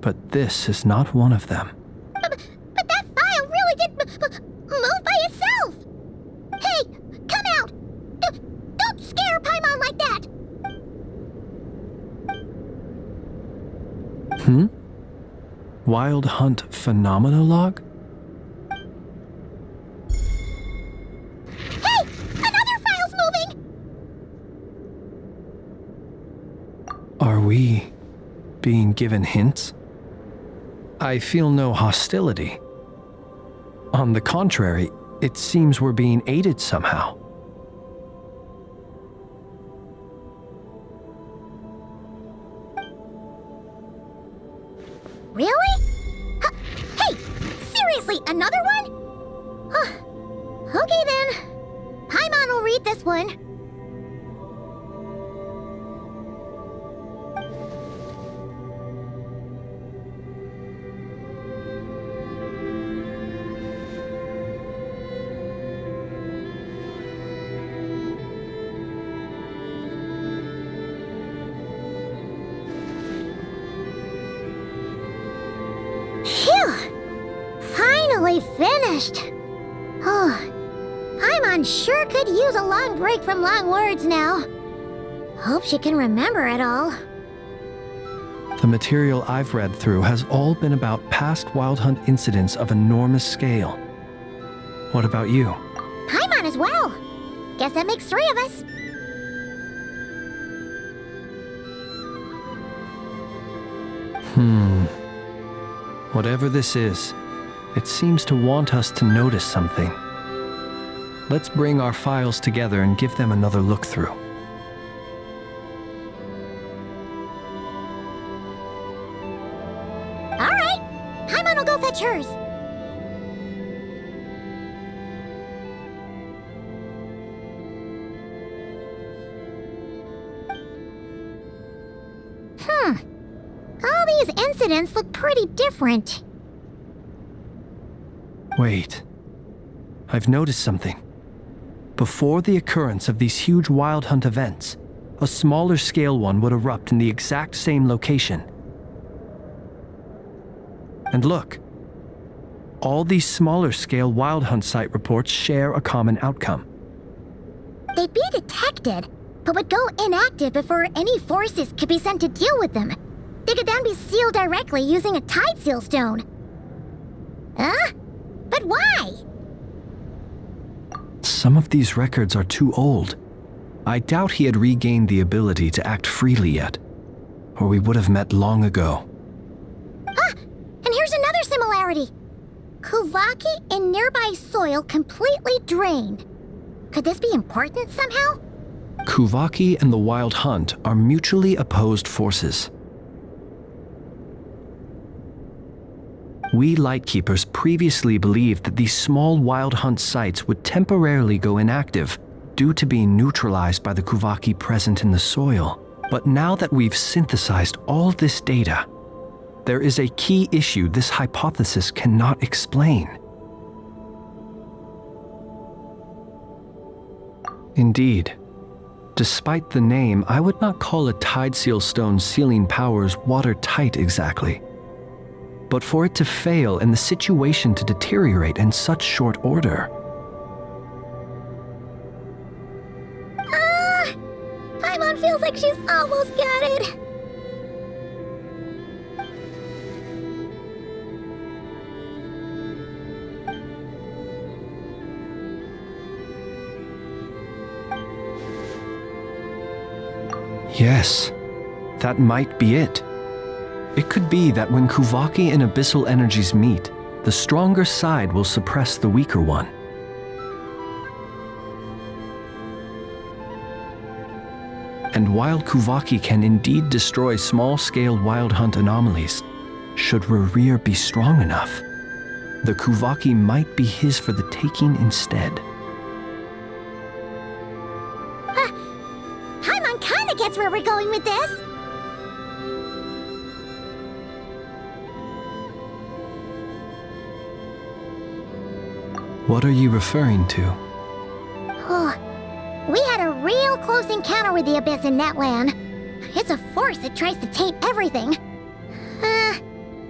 but this is not one of them. But that file really did move by itself! Hey, come out! Don't scare Paimon like that! Wild Hunt Phenomenologue? Hey! Another file's moving! Are we being given hints? I feel no hostility. On the contrary, it seems we're being aided somehow. Really? Hey! Seriously, another one? Okay then. Paimon will read this one. Finally finished! Paimon sure could use a long break from long words now. Hope she can remember it all. The material I've read through has all been about past Wild Hunt incidents of enormous scale. What about you? Paimon as well! Guess that makes 3 of us. Whatever this is, it seems to want us to notice something. Let's bring our files together and give them another look through. Alright, Paimon will go fetch hers. All these incidents look pretty different. Wait. I've noticed something. Before the occurrence of these huge Wild Hunt events, a smaller scale one would erupt in the exact same location. And look. All these smaller scale Wild Hunt site reports share a common outcome. They'd be detected, but would go inactive before any forces could be sent to deal with them. They could then be sealed directly using a tide seal stone. Huh? But why? Some of these records are too old. I doubt he had regained the ability to act freely yet, or we would have met long ago. And here's another similarity. Kuvaki in nearby soil completely drained. Could this be important somehow? Kuvaki and the Wild Hunt are mutually opposed forces. We Lightkeepers previously believed that these small Wild Hunt sites would temporarily go inactive due to being neutralized by the Kuvaki present in the soil. But now that we've synthesized all this data, there is a key issue this hypothesis cannot explain. Indeed, despite the name, I would not call a tide seal stone sealing powers watertight exactly. but for it to fail and the situation to deteriorate in such short order. Paimon feels like she's almost got it. Yes, that might be it. It could be that when Kuvaki and abyssal energies meet, the stronger side will suppress the weaker one. And while Kuvaki can indeed destroy small-scale wild hunt anomalies, should Rerir be strong enough, the Kuvaki might be his for the taking instead. Paimon kinda gets where we're going with this. What are you referring to? Oh, we had a real close encounter with the Abyss in Netland. It's a force that tries to taint everything.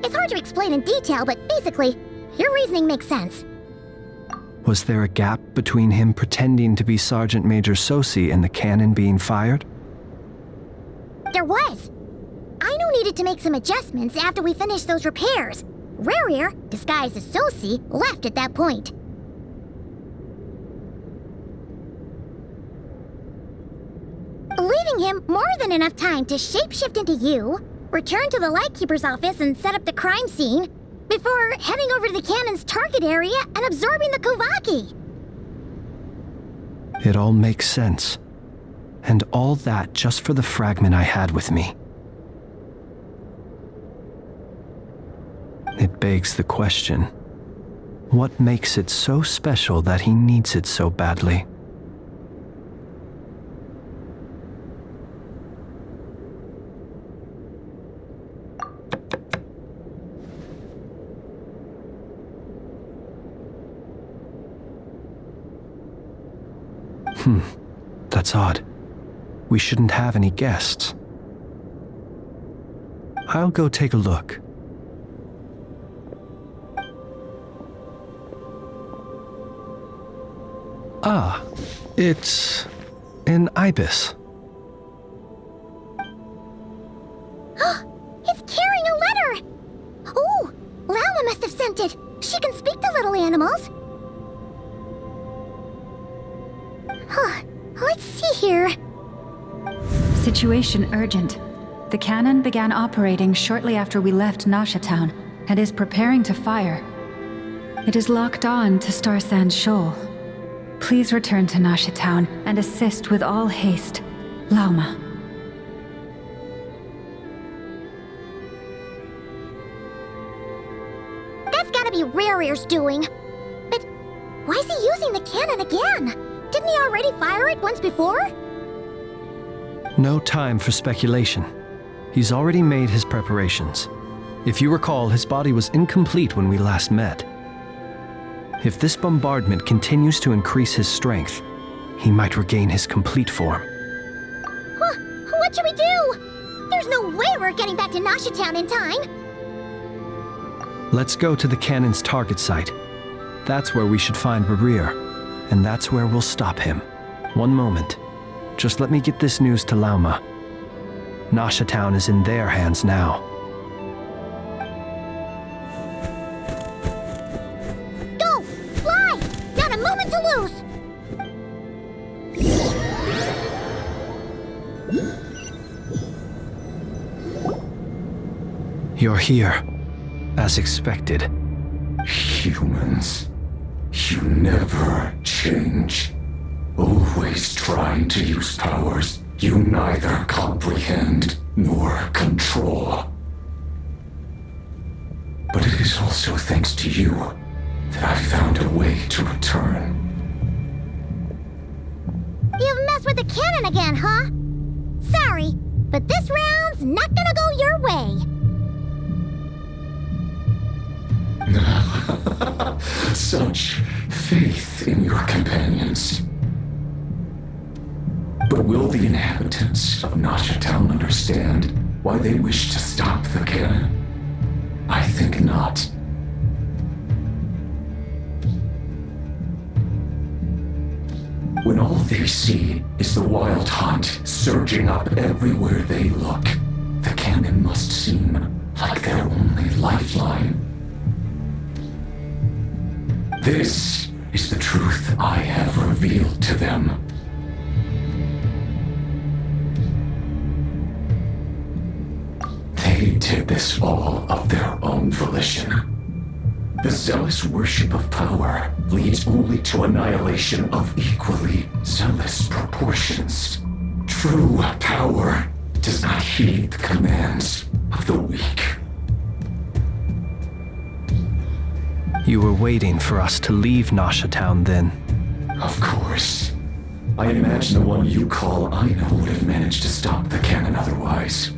It's hard to explain in detail, but basically, your reasoning makes sense. Was there a gap between him pretending to be Sergeant Major Sosi and the cannon being fired? There was. Aino needed to make some adjustments after we finished those repairs. Rerir, disguised as Sosi, left at that point. Leaving him more than enough time to shapeshift into you, return to the Lightkeeper's office and set up the crime scene, before heading over to the cannon's target area and absorbing the Kuvaki. It all makes sense. And all that just for the fragment I had with me. It begs the question, what makes it so special that he needs it so badly? That's odd. We shouldn't have any guests. I'll go take a look. Ah, it's an ibis. It's carrying a letter! Oh, Lala must have sent it. She can speak to little animals. Let's see here. Situation urgent. The cannon began operating shortly after we left Nasha Town and is preparing to fire. It is locked on to Star Sand Shoal. Please return to Nasha Town and assist with all haste. Lauma. That's gotta be Rerir's doing. But why is he using the cannon again? Didn't he already fire it once before? No time for speculation. He's already made his preparations. If you recall, his body was incomplete when we last met. If this bombardment continues to increase his strength, he might regain his complete form. What should we do? There's no way we're getting back to Nasha Town in time. Let's go to the cannon's target site. That's where we should find Rerir, and that's where we'll stop him. One moment. Just let me get this news to Lauma. Nasha Town is in their hands now. Go! Fly! Not a moment to lose! You're here, as expected. Humans, you never change. Always trying to use powers you neither comprehend nor control. But it is also thanks to you that I found a way to return. You've messed with the cannon again, huh? Sorry, but this round's not gonna go your way. Such faith in your companions. But will the inhabitants of Nasha Town understand why they wish to stop the cannon? I think not. When all they see is the Wild Hunt surging up everywhere they look, the cannon must seem like their only lifeline. This is the truth I have revealed to them. They did this all of their own volition. The zealous worship of power leads only to annihilation of equally zealous proportions. True power does not heed the commands of the weak. You were waiting for us to leave Nasha Town then? Of course. I imagine the one you call Aina would have managed to stop the cannon otherwise.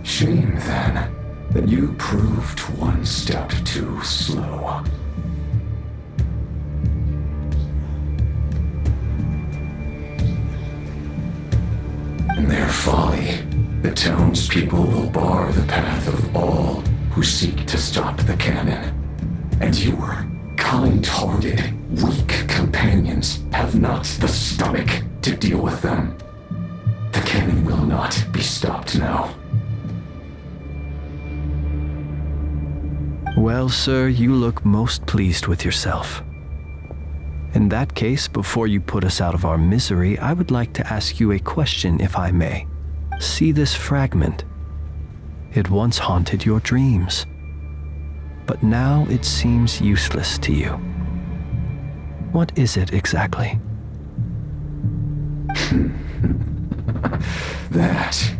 Shame, then, that you proved one step too slow. In their folly, the townspeople will bar the path of all who seek to stop the cannon. And your kind-hearted, weak companions have not the stomach to deal with them. The cannon will not be stopped now. Well, sir, you look most pleased with yourself. In that case, before you put us out of our misery, I would like to ask you a question, if I may. See this fragment. It once haunted your dreams, but now it seems useless to you. What is it exactly? That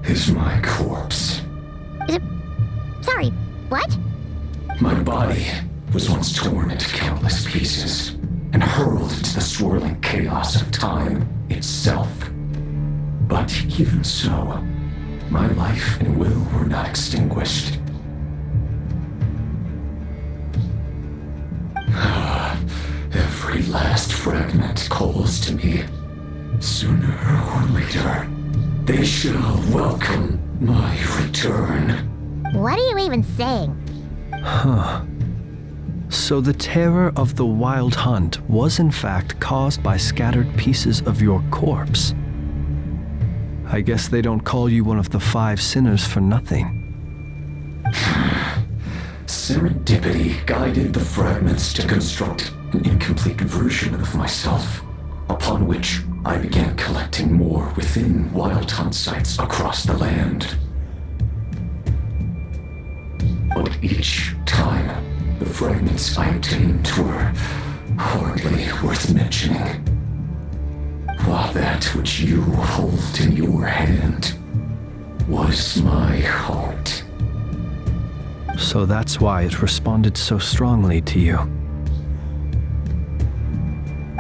is my corpse. Sorry, what? My body was once torn into countless pieces and hurled into the swirling chaos of time itself. But even so, my life and will were not extinguished. Every last fragment calls to me. Sooner or later, they shall welcome my return. What are you even saying? Huh. So the terror of the Wild Hunt was in fact caused by scattered pieces of your corpse. I guess they don't call you one of the 5 sinners for nothing. Serendipity guided the fragments to construct an incomplete version of myself, upon which I began collecting more within Wild Hunt sites across the land. But each time, the fragments I obtained were hardly worth mentioning. While that which you hold in your hand was my heart. So that's why it responded so strongly to you.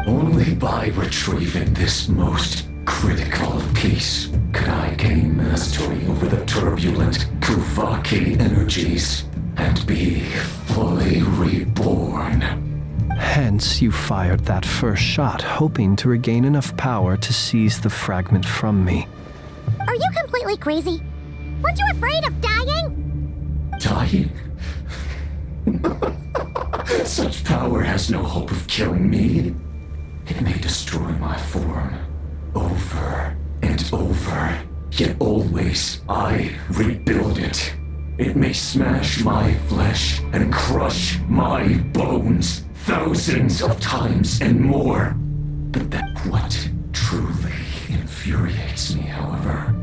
Only by retrieving this most critical piece could I gain mastery over the turbulent Kuvaki energies and be fully reborn. Hence, you fired that first shot, hoping to regain enough power to seize the fragment from me. Are you completely crazy? Weren't you afraid of dying? Dying? Such power has no hope of killing me. It may destroy my form over and over, yet always I rebuild it. It may smash my flesh and crush my bones thousands of times and more. But what truly infuriates me, however,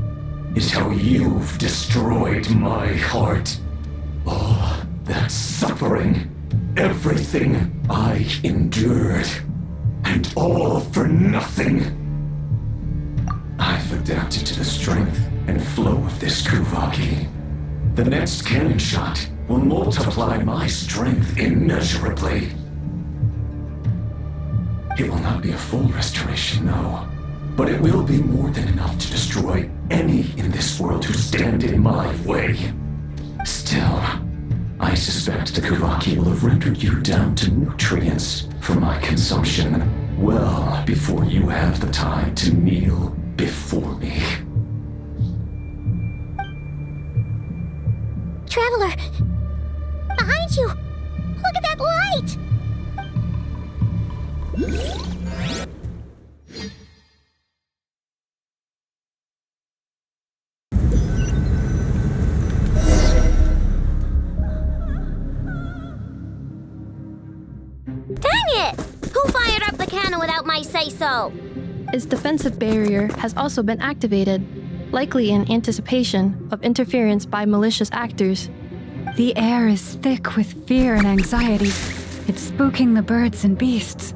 is how you've destroyed my heart. All that suffering, everything I endured, and all for nothing. I've adapted to the strength and flow of this Kuvaki. The next cannon shot will multiply my strength immeasurably. It will not be a full restoration, no, but it will be more than enough to destroy any in this world who stand in my way. Still, I suspect the Kuvaki will have rendered you down to nutrients for my consumption well before you have the time to kneel before me. Traveler, it! Who fired up the cannon without my say-so? Its defensive barrier has also been activated, likely in anticipation of interference by malicious actors. The air is thick with fear and anxiety. It's spooking the birds and beasts.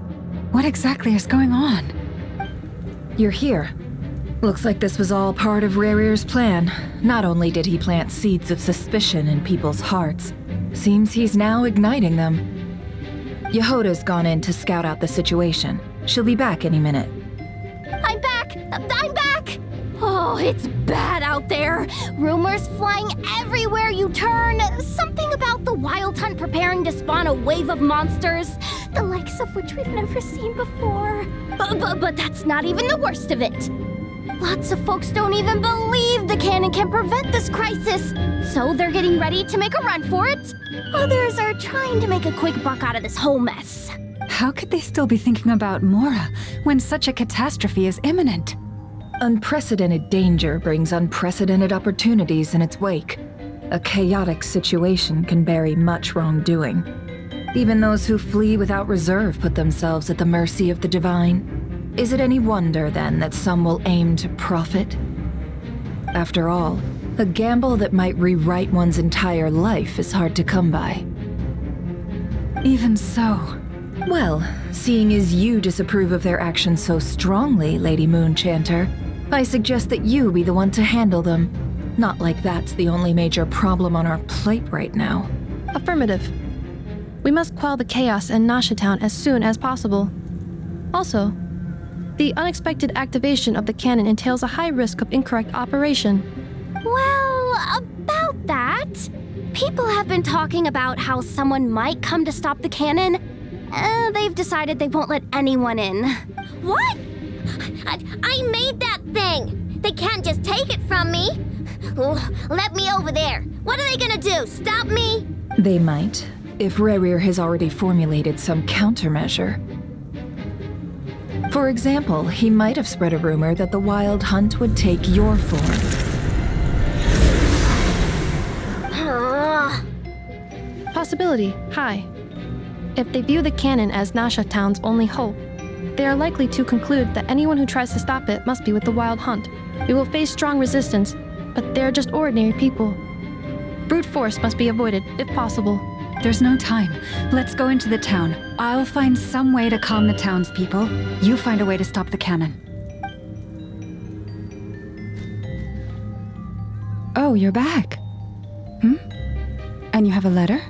What exactly is going on? You're here. Looks like this was all part of Rerir's plan. Not only did he plant seeds of suspicion in people's hearts, seems he's now igniting them. Yehoda's gone in to scout out the situation. She'll be back any minute. I'm back! I'm back! Oh, it's bad out there. Rumors flying everywhere you turn. Something about the Wild Hunt preparing to spawn a wave of monsters, the likes of which we've never seen before. But that's not even the worst of it. Lots of folks don't even believe the cannon can prevent this crisis, so they're getting ready to make a run for it. Others are trying to make a quick buck out of this whole mess. How could they still be thinking about Mora when such a catastrophe is imminent? Unprecedented danger brings unprecedented opportunities in its wake. A chaotic situation can bury much wrongdoing. Even those who flee without reserve put themselves at the mercy of the divine. Is it any wonder, then, that some will aim to profit? After all, a gamble that might rewrite one's entire life is hard to come by. Even so. Well, seeing as you disapprove of their actions so strongly, Lady Moonchanter, I suggest that you be the one to handle them. Not like that's the only major problem on our plate right now. Affirmative. We must quell the chaos in Nasha Town as soon as possible. Also, the unexpected activation of the cannon entails a high risk of incorrect operation. Well, about that, people have been talking about how someone might come to stop the cannon. They've decided they won't let anyone in. What? I made that thing! They can't just take it from me! Let me over there! What are they gonna do, stop me? They might, if Rerir has already formulated some countermeasure. For example, he might have spread a rumor that the Wild Hunt would take your form. Possibility high. If they view the cannon as Nasha Town's only hope, they are likely to conclude that anyone who tries to stop it must be with the Wild Hunt. We will face strong resistance, but they're just ordinary people. Brute force must be avoided, if possible. There's no time. Let's go into the town. I'll find some way to calm the townspeople. You find a way to stop the cannon. Oh, you're back. And you have a letter?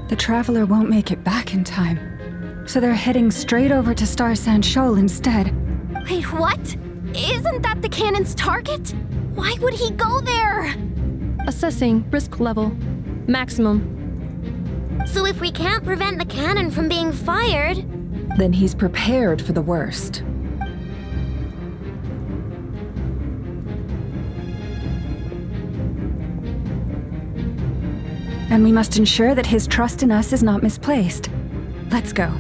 The Traveler won't make it back in time. So they're heading straight over to Star Sand Shoal instead. Wait, what? Isn't that the cannon's target? Why would he go there? Assessing risk level. Maximum. So if we can't prevent the cannon from being fired... Then he's prepared for the worst. And we must ensure that his trust in us is not misplaced. Let's go.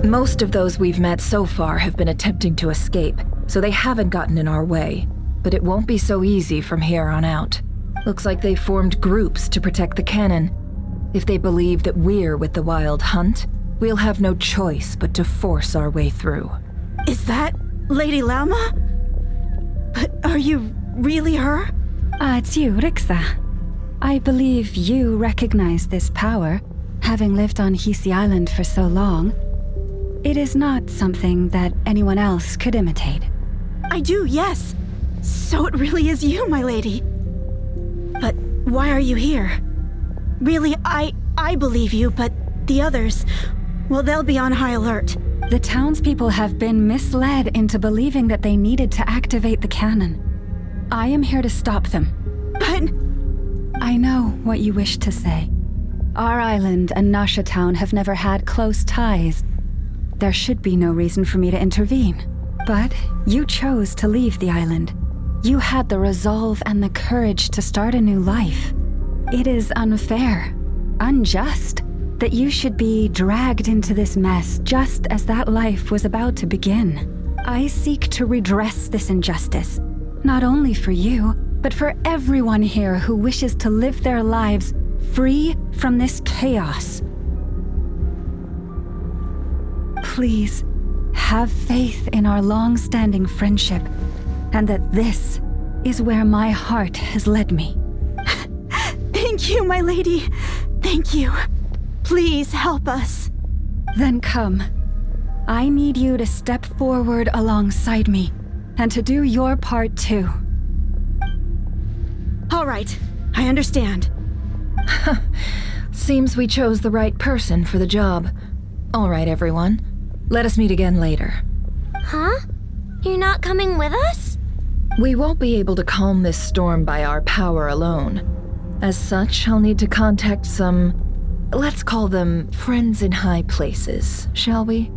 Most of those we've met so far have been attempting to escape, so they haven't gotten in our way. But it won't be so easy from here on out. Looks like they formed groups to protect the cannon. If they believe that we're with the Wild Hunt, we'll have no choice but to force our way through. Is that Lady Lama? But are you really her? It's you, Rixa. I believe you recognize this power, having lived on Hisi Island for so long. It is not something that anyone else could imitate. I do, yes. So it really is you, my lady. But why are you here? Really, I believe you, but the others, well, they'll be on high alert. The townspeople have been misled into believing that they needed to activate the cannon. I am here to stop them. But... I know what you wish to say. Our island and Nasha Town have never had close ties. There should be no reason for me to intervene. But you chose to leave the island. You had the resolve and the courage to start a new life. It is unfair, unjust, that you should be dragged into this mess just as that life was about to begin. I seek to redress this injustice, not only for you, but for everyone here who wishes to live their lives free from this chaos. Please, have faith in our long-standing friendship, and that this is where my heart has led me. Thank you, my lady. Thank you. Please help us. Then come. I need you to step forward alongside me, and to do your part too. All right, I understand. Seems we chose the right person for the job. All right, everyone. Let us meet again later. Huh? You're not coming with us? We won't be able to calm this storm by our power alone. As such, I'll need to contact some, let's call them friends in high places, shall we?